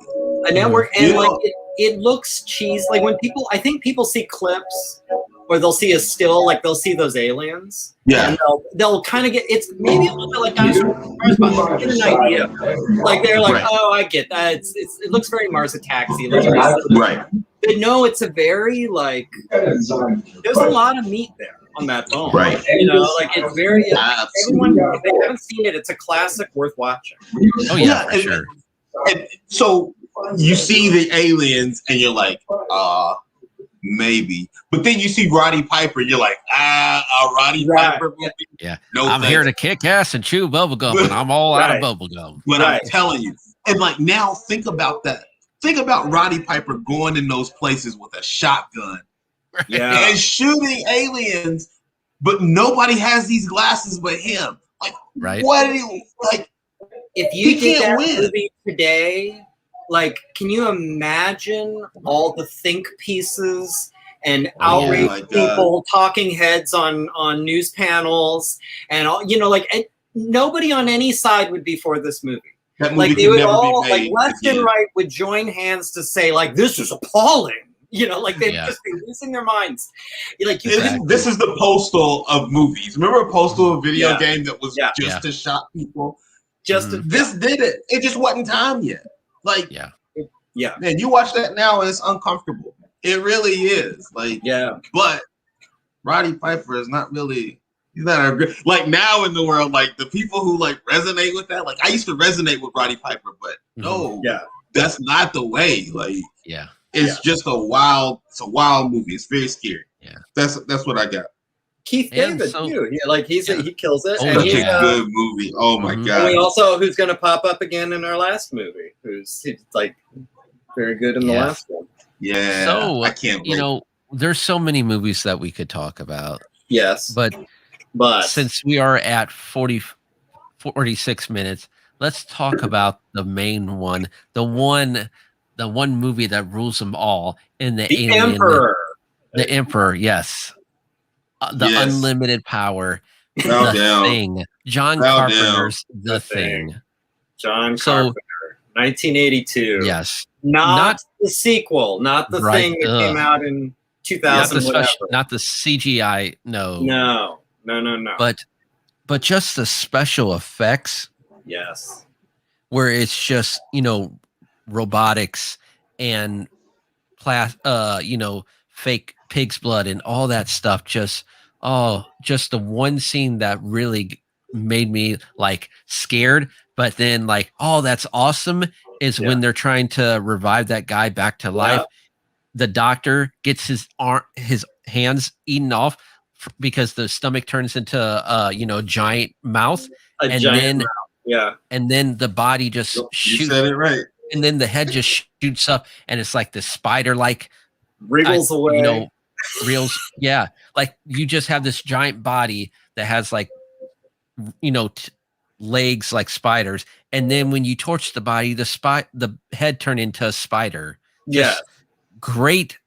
S2: A network, and like it looks cheesy. Like when I think people see clips. Or they'll see a still, like they'll see those aliens. Yeah. And they'll kind of get, it's maybe a little bit like Dinosaurs, but get an idea. Like they're like, oh, I get that. It looks very Mars Attacks-y.
S3: Right.
S2: But no, it's a very like, there's a lot of meat there on that bone.
S3: Right.
S2: Like it's very, everyone, if they haven't seen it, it's a classic worth watching.
S1: Oh yeah, for sure.
S3: And so you see the aliens and you're like, maybe, but then you see Roddy Piper, and you're like, a Roddy Piper movie?
S1: Yeah, no, I'm here to kick ass and chew bubblegum, and I'm all out of bubblegum.
S3: But I'm telling you, and like now, think about that. Think about Roddy Piper going in those places with a shotgun, and shooting aliens but nobody has these glasses but him. Like,
S1: right?
S3: What? Like,
S2: if you did that movie today, like, can you imagine all the think pieces and outraged people, talking heads on news panels, and all, you know, like, and nobody on any side would be for this movie.
S3: That movie
S2: like they would all,
S3: be
S2: like left and right, would join hands to say, like, this is appalling. You know, like they'd just be losing their minds. Like,
S3: this is the Postal of movies. Remember Postal, a video game that was just to shock people? This did it. It just wasn't time yet. Like, man, you watch that now and it's uncomfortable. It really is. Like, but Roddy Piper is not really. He's not a good, like, now in the world, like the people who like resonate with that. Like, I used to resonate with Roddy Piper, but no, that's not the way. Like, it's just a wild movie. It's very scary. Yeah, that's what I got.
S2: Keith David too. Yeah, like he kills it.
S3: And he's a good movie. Oh my god.
S2: And we also, who's going to pop up again in our last movie? Who's like very good in the last one.
S3: Yeah.
S1: So
S3: I can't wait.
S1: You know, there's so many movies that we could talk about.
S2: Yes.
S1: But since we are at 46 minutes, let's talk about the main one, the one movie that rules them all, in the Alien,
S2: Emperor.
S1: The Emperor, yes. The unlimited power. The Thing. John Carpenter's The Thing.
S2: John Carpenter, 1982.
S1: Yes.
S2: Not the sequel, not the thing that came out in 2000.
S1: Not the CGI.
S2: No.
S1: But just the special effects.
S2: Yes.
S1: Where it's just, you know, robotics and fake pig's blood and all that stuff. Just the one scene that really made me like scared, but then like, oh, that's awesome, is when they're trying to revive that guy back to life. The doctor gets his hands eaten off because the stomach turns into a giant mouth, and then the body just shoots.
S3: You said it right.
S1: And then the head just shoots up, and it's like the spider like
S2: wriggles away.
S1: Reels, like you just have this giant body that has like legs like spiders, and then when you torch the body, the head turned into a spider. Great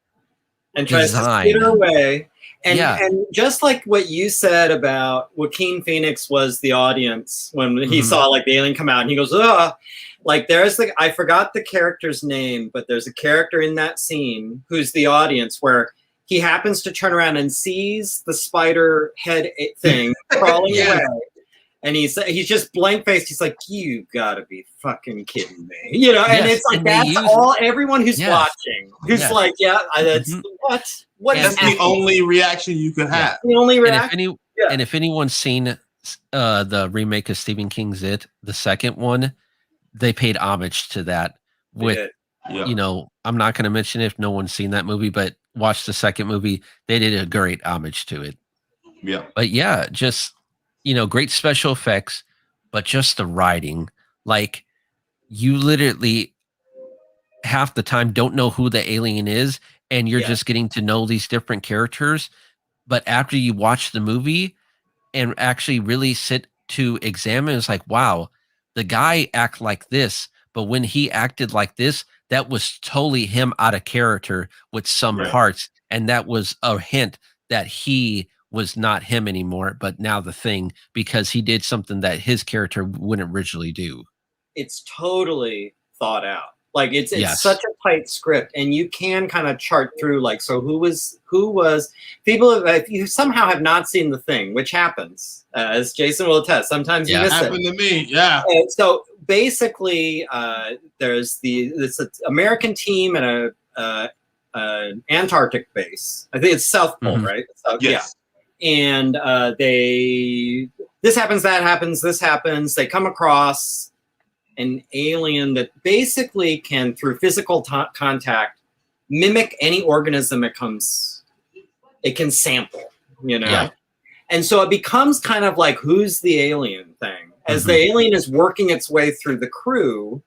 S2: and tries to get away. And just like what you said about Joaquin Phoenix was the audience when he saw like the alien come out, and he goes, "Ugh." Like I forgot the character's name, but there's a character in that scene who's the audience, where he happens to turn around and sees the spider head thing crawling away. And he's just blank faced. He's like, "You gotta be fucking kidding me," you know. And it's like, that's all. Everyone who's watching, who's like, that's what is
S3: the only reaction you could have.
S2: The only reaction.
S1: And if anyone's seen the remake of Stephen King's It, the second one, they paid homage to that. With I'm not going to mention it if no one's seen that movie, but watch the second movie. They did a great homage to it.
S3: Yeah.
S1: But just. Great special effects, but just the writing. Like, you literally half the time don't know who the alien is, and you're just getting to know these different characters. But after you watch the movie and actually really sit to examine, it's like, wow, the guy act like this, but when he acted like this, that was totally him out of character with some parts, and that was a hint that he was not him anymore, but now the Thing, because he did something that his character wouldn't originally do. It's
S2: totally thought out. Like it's such a tight script, and you can kind of chart through like, so who was people, if you somehow have not seen The Thing, which happens, as Jason will attest, sometimes you miss it.
S3: Happened to me. Yeah.
S2: So basically there's this American team and an Antarctic base. I think it's South Pole, right? So,
S3: yes.
S2: And this happens, that happens, this happens. They come across an alien that basically can, through physical contact, mimic any organism it can sample, And so it becomes kind of like, who's the alien thing? As the alien is working its way through the crew,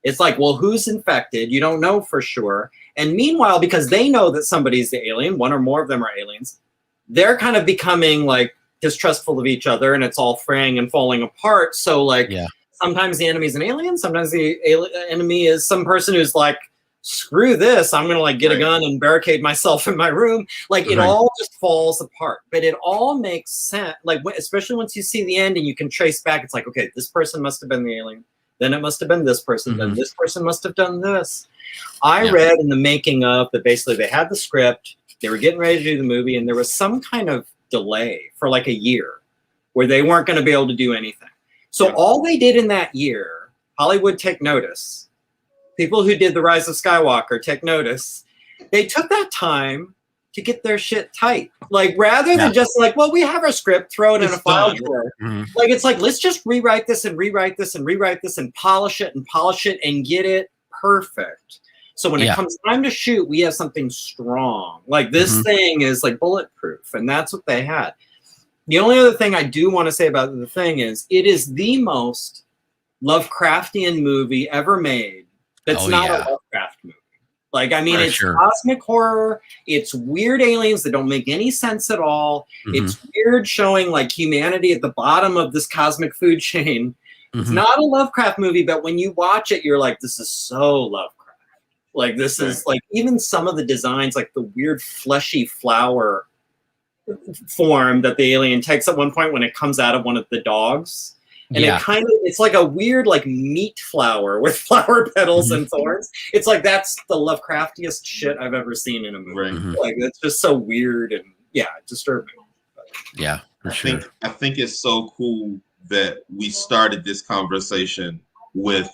S2: it's like, well, who's infected? You don't know for sure. And meanwhile, because they know that somebody's the alien, one or more of them are aliens, they're kind of becoming like distrustful of each other, and it's all fraying and falling apart. So like sometimes the enemy is an alien, sometimes the enemy is some person who's like, screw this, I'm gonna like get a gun and barricade myself in my room. Like it all just falls apart, but it all makes sense. Like especially once you see the end and you can trace back, it's like, okay, this person must have been the alien, then it must have been this person, then this person must have done this. I read in the making of that basically they had the script, they were getting ready to do the movie, and there was some kind of delay for like a year where they weren't going to be able to do anything. So all they did in that year, Hollywood take notice. People who did The Rise of Skywalker take notice. They took that time to get their shit tight. Like rather than just like, well, we have our script, throw it in a file drawer. Like it's like, let's just rewrite this and rewrite this and rewrite this and polish it and get it perfect. So when it comes time to shoot, we have something strong. Like this thing is like bulletproof, and that's what they had. The only other thing I do want to say about the thing is it is the most Lovecraftian movie ever made. That's not a Lovecraft movie. Like, I mean, it's cosmic horror. It's weird aliens that don't make any sense at all. It's weird showing like humanity at the bottom of this cosmic food chain. It's not a Lovecraft movie, but when you watch it, you're like, this is so Lovecraft. Like, this is like, even some of the designs, like the weird fleshy flower form that the alien takes at one point when it comes out of one of the dogs. And it kind of, it's like a weird like meat flower with flower petals and thorns. It's like, that's the Lovecraftiest shit I've ever seen in a movie. Like, it's just so weird and disturbing.
S1: Yeah, for sure.
S3: I think it's so cool that we started this conversation with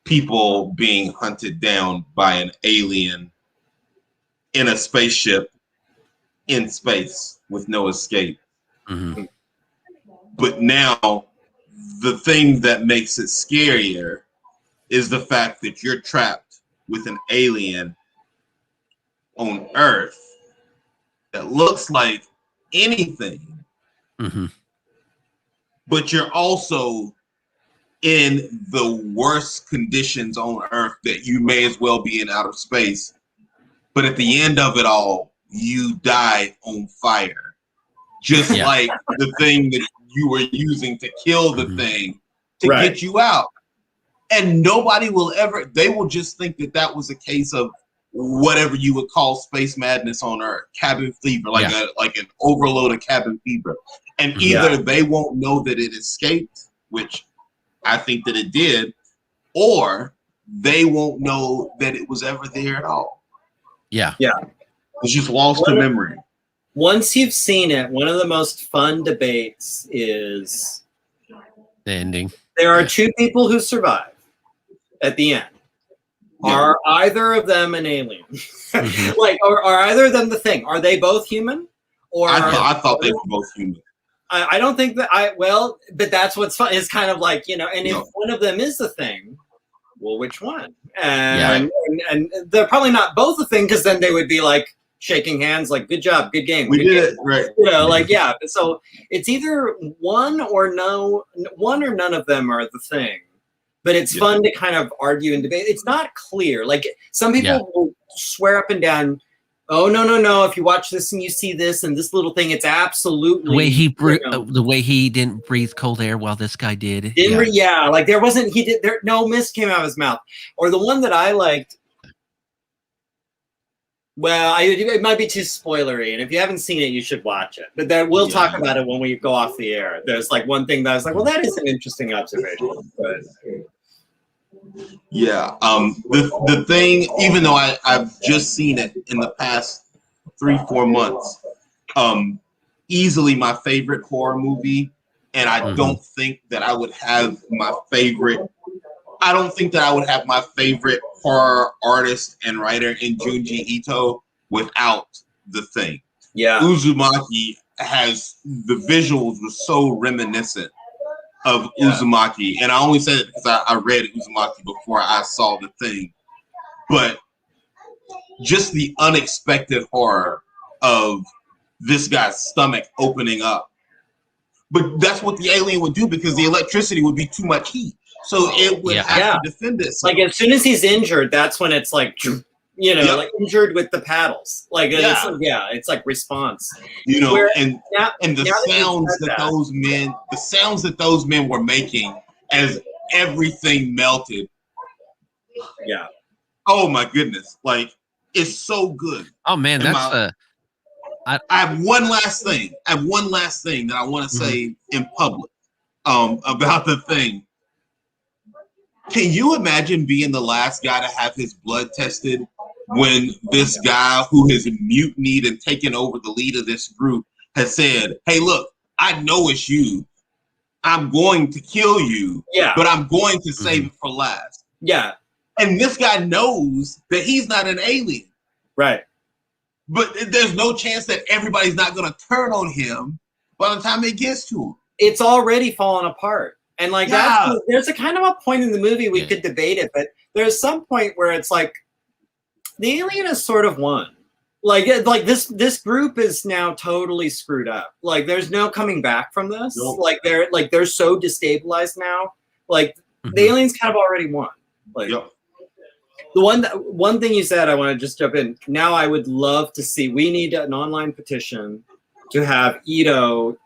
S3: people being hunted down by an alien in a spaceship in space with no escape. But now the thing that makes it scarier is the fact that you're trapped with an alien on Earth that looks like anything, but you're also in the worst conditions on Earth that you may as well be in outer space. But at the end of it all, you die on fire. Just like the thing that you were using to kill the thing to get you out. And nobody will ever, they will just think that that was a case of whatever you would call space madness on Earth, cabin fever, like an overload of cabin fever. And either they won't know that it escaped, which I think that it did, or they won't know that it was ever there at all. It's just lost to memory.
S2: Once you've seen it, one of the most fun debates is
S1: the ending.
S2: There are two people who survive at the end. Are either of them an alien? Like, or are either of them the thing? Are they both human? Or
S3: I thought they were both human.
S2: I don't think that but that's what's fun. It's kind of like, you know, and if one of them is the thing, well, which one? And they're probably not both the thing, because then they would be like shaking hands, like, good job, good game.
S3: We did it, right.
S2: You know, like, so it's either one or none of them are the thing. But it's fun to kind of argue and debate. It's not clear. Like, some people will swear up and down, oh, no. If you watch this and you see this and this little thing, it's absolutely
S1: the way he didn't breathe cold air while this guy did.
S2: Like there wasn't, no mist came out of his mouth. Or the one that I liked, well, it might be too spoilery, and if you haven't seen it, you should watch it. But we'll talk about it when we go off the air. There's like one thing that I was like, well, that is an interesting observation. But
S3: the thing, even though I've just seen it in the past 3-4 months, easily my favorite horror movie, and I don't think that I would have my favorite. I don't think that I would have my favorite horror artist and writer in Junji Ito without The Thing. Uzumaki has, the visuals were so reminiscent of Uzumaki. And I only said it because I read Uzumaki before I saw The Thing. But just the unexpected horror of this guy's stomach opening up. But that's what the alien would do, because the electricity would be too much heat. So it would have to defend itself.
S2: Like, as soon as he's injured, that's when it's like, like injured with the paddles. Like it's like response.
S3: And the sounds that those men were making as everything melted.
S2: Yeah.
S3: Oh my goodness! Like it's so good.
S1: Oh man,
S3: I have one last thing. I that I want to say in public about the thing. Can you imagine being the last guy to have his blood tested when this guy who has mutinied and taken over the lead of this group has said, "Hey, look, I know it's you. I'm going to kill you, but I'm going to save it for last."
S2: Yeah.
S3: And this guy knows that he's not an alien.
S2: Right.
S3: But there's no chance that everybody's not going to turn on him by the time it gets to him.
S2: It's already fallen apart. And like there's a kind of a point in the movie we could debate it, but there's some point where it's like the alien has sort of won. Like this group is now totally screwed up. Like there's no coming back from this. Nope. Like they're so destabilized now. Like the aliens kind of already won. Like the one thing you said, I want to just jump in. Now I would love to see. We need an online petition to have Ito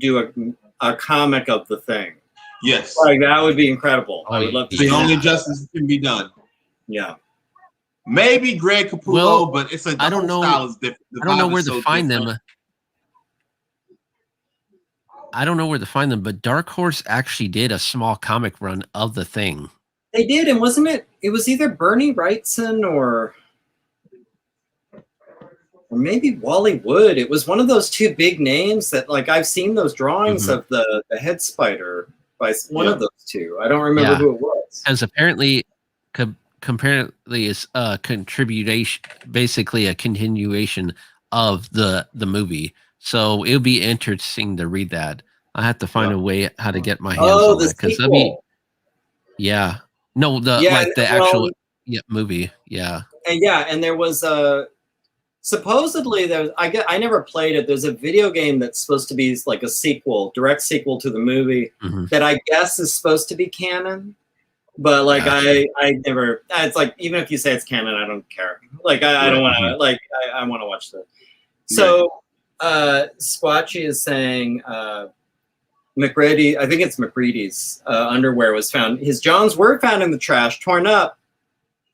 S2: do a comic of the Thing.
S3: Yes,
S2: like that would be incredible. I would love to.
S3: The only justice can be done.
S2: Yeah,
S3: maybe Greg Capullo, but it's
S1: I don't know. Style is different. I don't know where to find them. I don't know where to find them, but Dark Horse actually did a small comic run of the Thing.
S2: They did, and wasn't it? It was either Bernie Wrightson or maybe Wally Wood. It was one of those two big names that, like, I've seen those drawings of the head spider by one of those two. I don't remember who it was.
S1: As apparently is a contribution, basically a continuation of the movie. So it'll be interesting to read that. I have to find a way how to get my hands on that because the actual movie. Yeah.
S2: And there was supposedly there's I never played it. There's a video game that's supposed to be like a sequel, direct sequel to the movie that I guess is supposed to be canon. But like I never. It's like even if you say it's canon, I don't care. Like I don't want to. Like I want to watch that. So Squatchy is saying McReady. I think it's McReady's underwear was found. His Johns were found in the trash, torn up,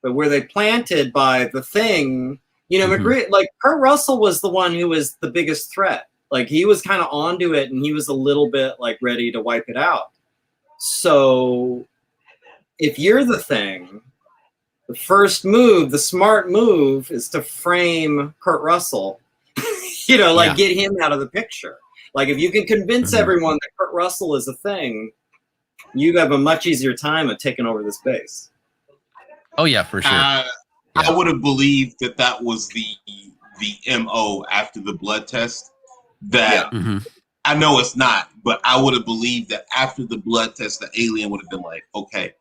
S2: but were they planted by the Thing? You know, McReady, like Kurt Russell was the one who was the biggest threat. Like he was kind of onto it, and he was a little bit like ready to wipe it out. So if you're the Thing, the first move, the smart move, is to frame Kurt Russell. You know, like get him out of the picture. Like if you can convince everyone that Kurt Russell is a Thing, you have a much easier time of taking over this base.
S1: Oh yeah, for sure.
S3: I would have believed that was the MO after the blood test. That I know it's not, but I would have believed that after the blood test, the alien would have been like, okay,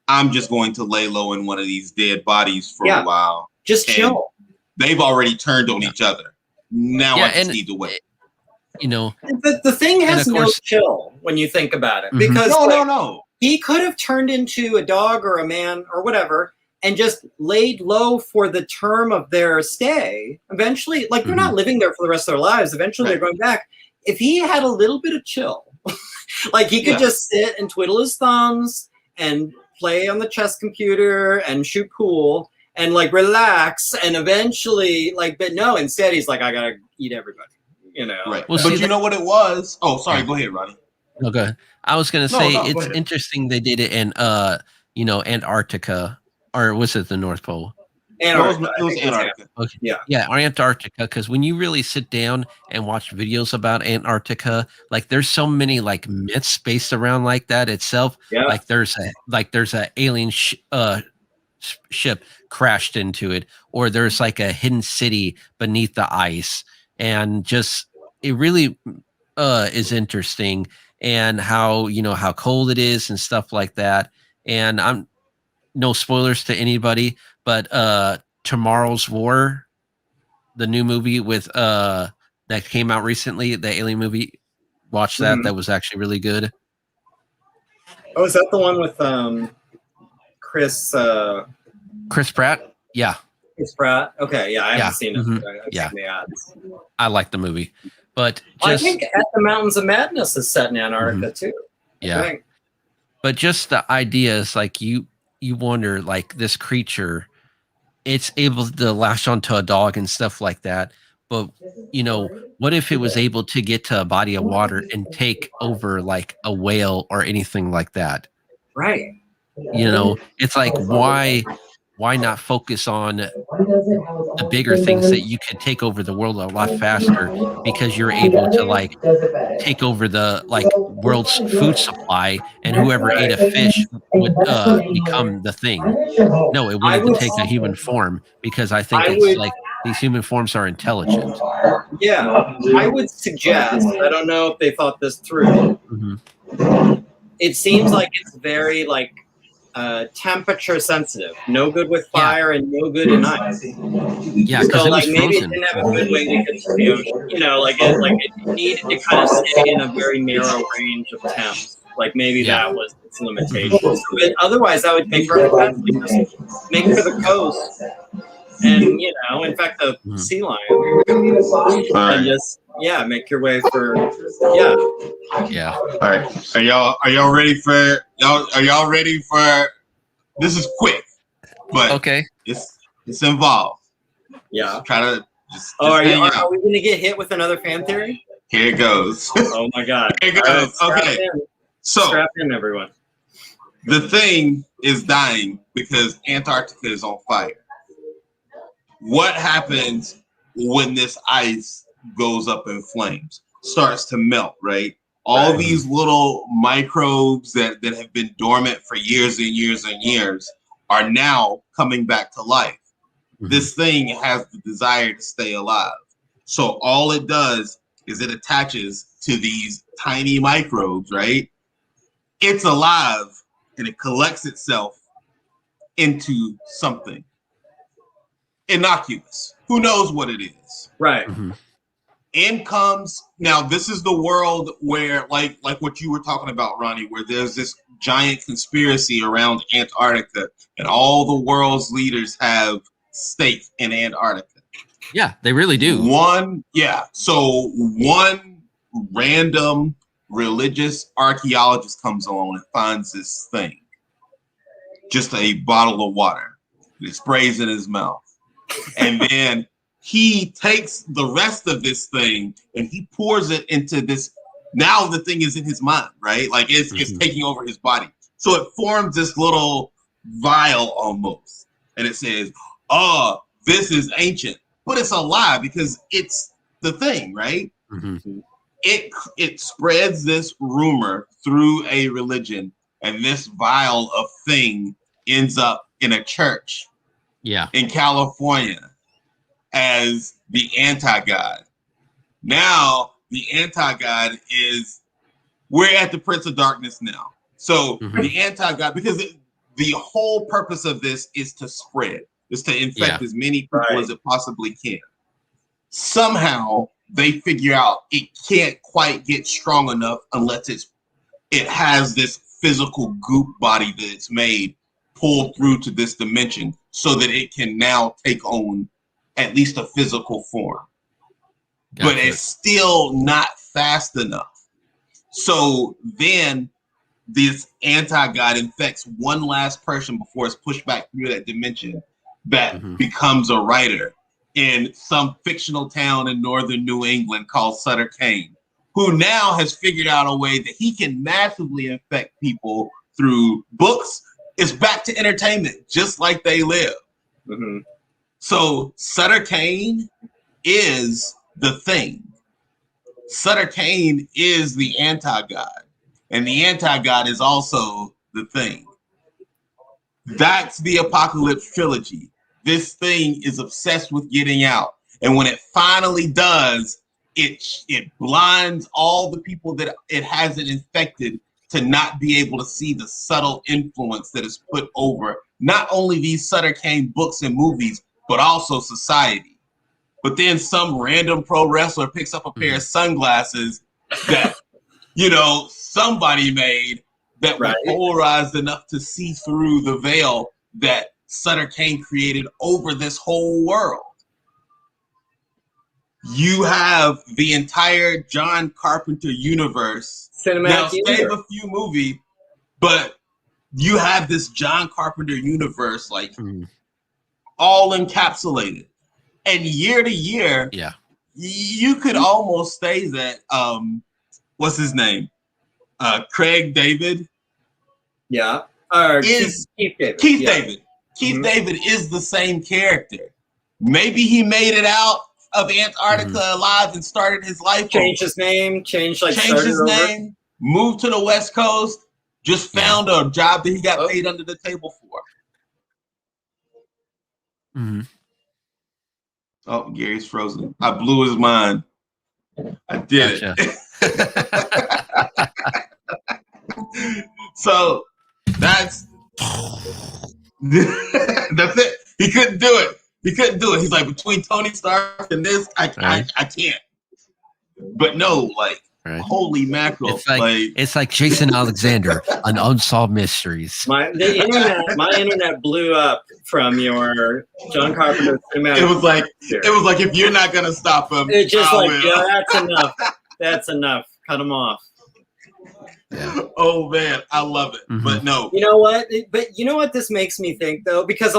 S3: I'm just going to lay low in one of these dead bodies for a while.
S2: Just chill.
S3: They've already turned on each other. Now I just need to wait.
S1: You know,
S2: the Thing has no chill when you think about it, because
S3: no,
S2: he could have turned into a dog or a man or whatever and just laid low for the term of their stay. Eventually, like they're not living there for the rest of their lives. Eventually, they're going back. If he had a little bit of chill, like he could just sit and twiddle his thumbs and play on the chess computer and shoot pool and like relax, and eventually, like, but no, instead he's like, I gotta eat everybody. You know,
S3: right? Well, but you know what it was? Oh, sorry. Go ahead, Ronnie.
S1: No, go ahead. I was gonna say it's interesting they did it in Antarctica, or was it the North Pole?
S2: Antarctica.
S3: It was Antarctica.
S1: Okay. Yeah, or Antarctica, because when you really sit down and watch videos about Antarctica, like there's so many like myths based around like that itself.
S2: Yeah.
S1: Like there's a alien ship crashed into it, or there's like a hidden city beneath the ice, and just it really is interesting, and how cold it is and stuff like that. And I'm no spoilers to anybody, but Tomorrow's War, the new movie with that came out recently, the alien movie, watch that. That was actually really good.
S2: Oh, is that the one with Chris
S1: Pratt? Yeah.
S2: Chris Pratt. Okay, yeah, I haven't seen it.
S1: Mm-hmm.
S2: I've seen the ads.
S1: I like the movie, but
S2: I think At the Mountains of Madness is set in Antarctica too.
S1: Yeah, but just the idea is like you wonder, like, this creature, it's able to lash onto a dog and stuff like that. But what if it was able to get to a body of water and take over like a whale or anything like that?
S2: Right.
S1: It's like, why not focus on the bigger things that you could take over the world a lot faster, because you're able to like take over the world's food supply, and whoever ate a fish would become the thing. No, it wanted to take a human form, because I think like these human forms are intelligent.
S2: Yeah, I would suggest, I don't know if they thought this through. It seems like it's very like temperature sensitive, no good with fire and no good in ice.
S1: Yeah, because
S2: so like maybe it didn't have a good way to get to the ocean. It needed to kind of stay in a very narrow range of temps. Like maybe that was its limitation. But otherwise, that would make perfect sense. Just make for the coast, and in fact, the sea lion, and just make your way for
S3: Yeah. All right. Are y'all ready for Are y'all ready for? This is quick, but
S1: okay.
S3: It's involved.
S2: Yeah.
S3: Try to just.
S2: Are we going to get hit with another fan theory?
S3: Here it goes.
S2: Oh my God.
S3: Here it goes. Okay. So
S2: strap in, everyone.
S3: The thing is dying because Antarctica is on fire. What happens when this ice goes up in flames? Starts to melt, right? All these little microbes that have been dormant for years and years and years are now coming back to life. This thing has the desire to stay alive. So all it does is it attaches to these tiny microbes, right? It's alive, and it collects itself into something innocuous. Who knows what it is?
S2: Right.
S3: In comes, now this is the world where, like what you were talking about, Ronnie, where there's this giant conspiracy around Antarctica, and all the world's leaders have stake in Antarctica.
S1: Yeah, they really do.
S3: So one random religious archaeologist comes along and finds this thing. Just a bottle of water. He sprays in his mouth. And then he takes the rest of this thing and he pours it into this. Now the thing is in his mind, right? Like it's taking over his body. So it forms this little vial almost. And it says, oh, this is ancient. But it's alive because it's the thing, right? It spreads this rumor through a religion, and this vial of thing ends up in a church in California as the anti-god. Now the anti-god is, we're at the Prince of Darkness now. So the anti-god, because the whole purpose of this is to spread, is to infect as many people as it possibly can. Somehow they figure out it can't quite get strong enough unless it has this physical goop body that it's made pulled through to this dimension, so that it can now take on at least a physical form. But it's still not fast enough. So then this anti-god infects one last person before it's pushed back through that dimension that becomes a writer in some fictional town in northern New England called Sutter Kane, who now has figured out a way that he can massively infect people through books. It's back to entertainment, just like they live. So Sutter Kane is the thing. Sutter Kane is the anti-god, and the anti-god is also the thing. That's the Apocalypse trilogy. This thing is obsessed with getting out, and when it finally does, it blinds all the people that it hasn't infected to not be able to see the subtle influence that is put over not only these Sutter Kane books and movies, but also society. But then some random pro wrestler picks up a pair of sunglasses that, somebody made that were polarized enough to see through the veil that Sutter Kane created over this whole world. You have the entire John Carpenter universe. Now, save a few movies, but you have this John Carpenter universe, like all encapsulated. And year to year, you could almost say that what's his name? Craig David.
S2: Yeah.
S3: Keith David. Keith David. Keith David is the same character. Maybe he made it out of Antarctica alive and started his life.
S2: Changed his name, changed his
S3: name, moved to the West Coast, just found a job that he got paid under the table for. Oh, Gary's frozen. I blew his mind. I did it. So that's it. He couldn't do it. He's like, between Tony Stark and this, I can't. But no, like, holy mackerel!
S1: It's like Jason Alexander on Unsolved Mysteries.
S2: My internet blew up from your John Carpenter cinematic.
S3: It was like if you're not gonna stop him,
S2: it's just that's enough. That's enough. Cut him off.
S3: Yeah. Oh man, I love it. But no.
S2: You know what? But you know what this makes me think though, because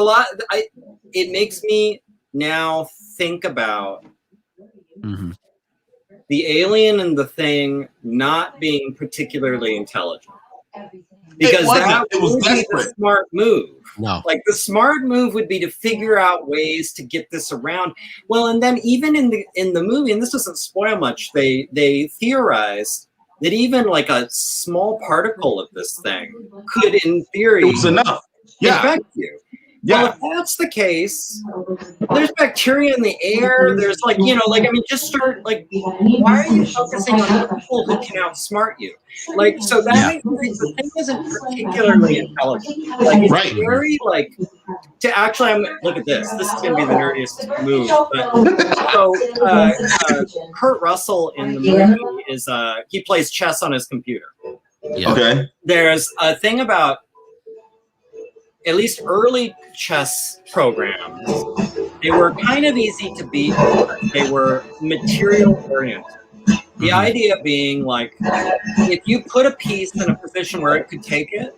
S2: it makes me now think about the alien and the thing not being particularly intelligent. Because it was be the smart move.
S1: No.
S2: Like the smart move would be to figure out ways to get this around. Well, and then even in the movie, and this doesn't spoil much, they theorized that even like a small particle of this thing could, in theory,
S3: it was enough.
S2: Infect you. Yeah. Well, if that's the case, there's bacteria in the air. There's just start why are you focusing on people who can outsmart you? So that means the thing isn't particularly intelligent. It's very to actually. Look at this. This is going to be the nerdiest move. So Kurt Russell in the movie is he plays chess on his computer.
S1: Yeah.
S3: Okay.
S2: There's a thing about at least early chess programs, they were kind of easy to beat. They were material oriented. The idea being if you put a piece in a position where it could take it,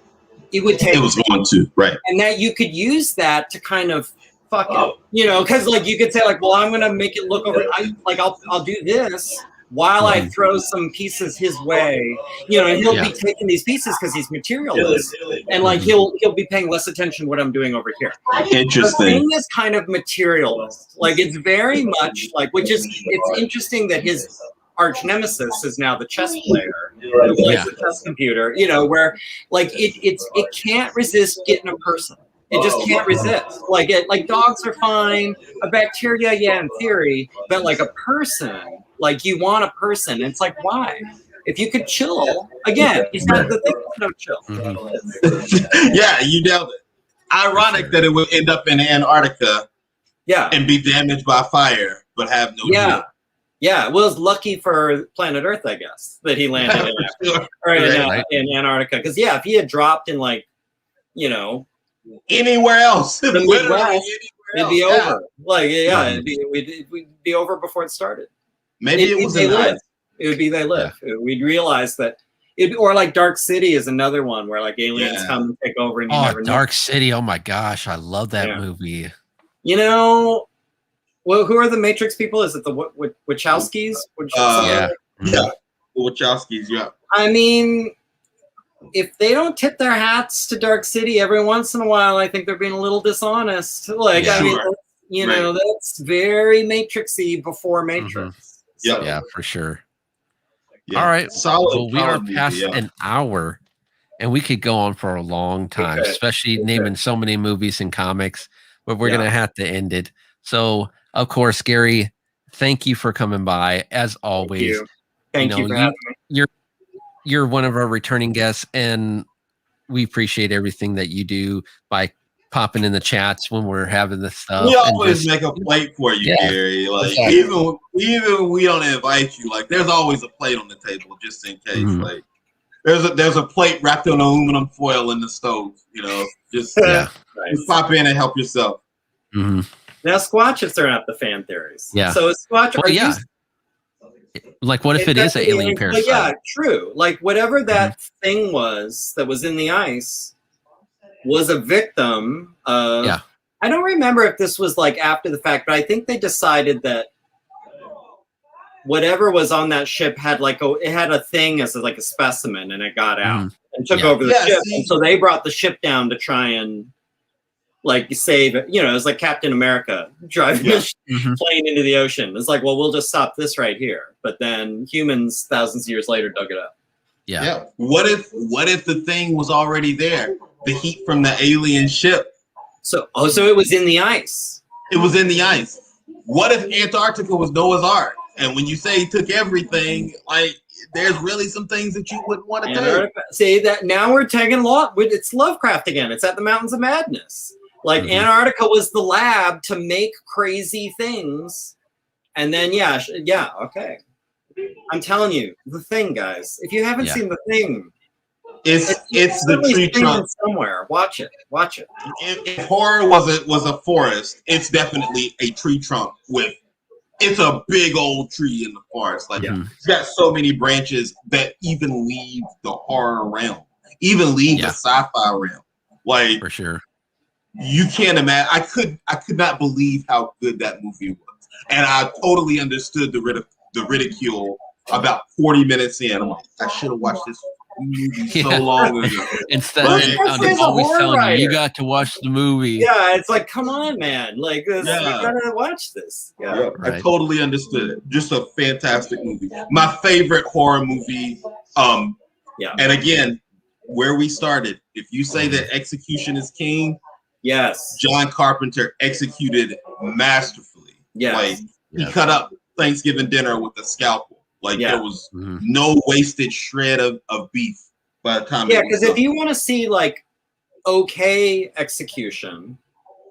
S2: it would take it. It
S3: was going to, right.
S2: And that you could use that to kind of fuck it. Because you could say well, I'm going to make it look over. I'll do this while I throw some pieces his way, and he'll be taking these pieces because he's materialist, and he'll be paying less attention to what I'm doing over here.
S3: Interesting.
S2: The thing is kind of materialist. It's very much it's interesting that his arch nemesis is now the chess player who plays the chess computer. Where it can't resist getting a person. It just can't resist. Dogs are fine. A bacteria, in theory, but a person. You want a person. It's why? If you could chill, again, he's not the thing. No chill.
S3: Yeah, you nailed it. Ironic that it would end up in Antarctica, and be damaged by fire, but have no.
S2: Yeah, yeah. Well, it's lucky for planet Earth, I guess, that he landed in Antarctica. Because if he had dropped in
S3: anywhere else,
S2: the Midwest, it'd be over. It'd be over before it started.
S3: Maybe it was
S2: They Live. It would be They Live. We'd realize that. Or Dark City is another one where aliens come and take over and you never know.
S1: Dark City. Oh my gosh, I love that movie.
S2: Well, who are the Matrix people? Is it the Wachowskis?
S3: The Wachowskis. Yeah.
S2: I mean, if they don't tip their hats to Dark City every once in a while, I think they're being a little dishonest. That's very Matrixy before Matrix.
S1: Yeah, for sure. Yeah. All right.
S3: Solid.
S1: Well, we are past an hour, and we could go on for a long time, especially naming so many movies and comics, but we're going to have to end it. So, of course, Gary, thank you for coming by, as always.
S2: Thank you for having me.
S1: You're one of our returning guests, and we appreciate everything that you do by popping in the chats when we're having this stuff.
S3: We always make a plate for you, Gary. Even we don't invite you, there's always a plate on the table just in case. there's a plate wrapped in aluminum foil in the stove. You know, just just pop in and help yourself.
S1: Mm-hmm.
S2: Now, Squatch is throwing out the fan theories.
S1: Yeah.
S2: So, Squatch,
S1: well, like, what if it is an alien parasite?
S2: Yeah, true. Like, whatever that thing was that was in the ice was a victim of.
S1: Yeah.
S2: I don't remember if this was like after the fact, but I think they decided that whatever was on that ship had it had a thing as like a specimen, and it got out and took over the ship. And so they brought the ship down to try and like save it. You know, it was like Captain America driving the plane into the ocean. It's like, well, we'll just stop this right here. But then humans thousands of years later dug it up.
S3: Yeah. What if the thing was already there? The heat from the alien ship.
S2: So it was in the ice.
S3: It was in the ice. What if Antarctica was Noah's Ark? And when you say he took everything, like, there's really some things that you wouldn't want to do.
S2: See that now we're taking it's Lovecraft again. It's at the Mountains of Madness. Like Antarctica was the lab to make crazy things, and then okay. I'm telling you, The Thing, guys. If you haven't seen The Thing,
S3: it's the tree trunk
S2: somewhere. Watch it.
S3: If horror was a forest, it's definitely a tree trunk it's a big old tree in the forest. Like it's got so many branches that even leave the horror realm, even leave the sci-fi realm. Like,
S1: for sure.
S3: You can't imagine. I could not believe how good that movie was, and I totally understood the ridicule about 40 minutes in. I'm like, I should have watched this movie so long ago.
S1: Instead, I'm always telling you got to watch the movie.
S2: Yeah, it's like, come on, man. Like, you gotta watch this. Yeah.
S3: Right. I totally understood it. Just a fantastic movie. My favorite horror movie. And again, where we started. If you say that execution is king,
S2: yes,
S3: John Carpenter executed masterfully.
S2: Yes.
S3: Like, he cut up Thanksgiving dinner with a scalpel. Like, there was no wasted shred of beef by the time.
S2: Yeah, because if you want to see like okay execution,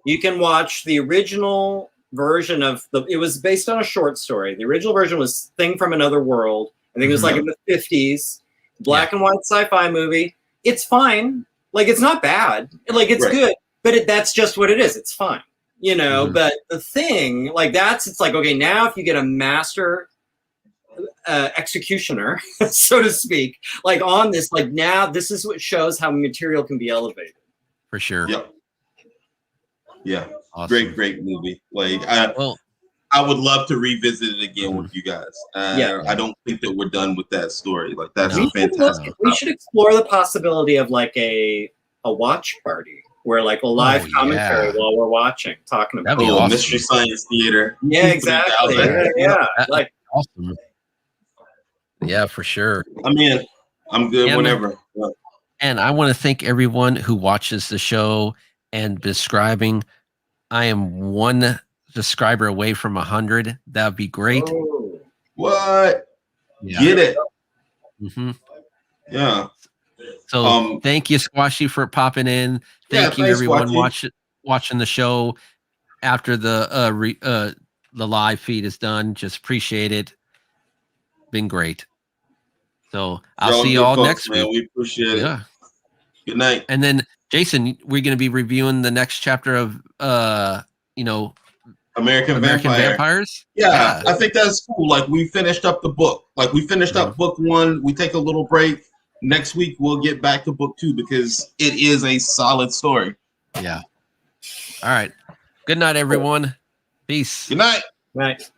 S2: you can watch the original version of it was based on a short story. The original version was Thing from Another World. I think it was like in the 50s, black and white sci-fi movie. It's fine. Like, it's not bad. Like, it's good, but that's just what it is. It's fine, you know. But The Thing, like, it's like, okay, now if you get a master executioner, so to speak, like on this, like, now this is what shows how material can be elevated.
S1: For sure.
S3: Yep. Yeah.
S1: Awesome.
S3: Great movie. Like, I would love to revisit it again with you guys. I don't think that we're done with that story. Like, that's fantastic.
S2: We should explore the possibility of like a watch party where like a live commentary while we're watching, talking about
S1: awesome.
S3: Mystery Science Theater.
S2: Yeah, exactly. Like,
S1: awesome. Yeah, for sure.
S3: I mean, I'm good whenever.
S1: And I want to thank everyone who watches the show and describing. I am one subscriber away from 100. That would be great.
S2: Oh.
S3: What? Get it.
S1: Yeah. So thank you, Squashy, for popping in. Thank you, everyone watching the show after the live feed is done. Just appreciate it. Been great. So I'll see you all next week.
S3: We appreciate it.
S1: Yeah.
S3: Good night.
S1: And then, Jason, we're going to be reviewing the next chapter of
S3: American
S1: Vampires.
S3: Yeah, I think that's cool. Like, we finished up the book. Like, we finished up book 1. We take a little break. Next week we'll get back to book 2 because it is a solid story.
S1: Yeah. All right. Good night, everyone. Peace.
S3: Good night.
S2: Right.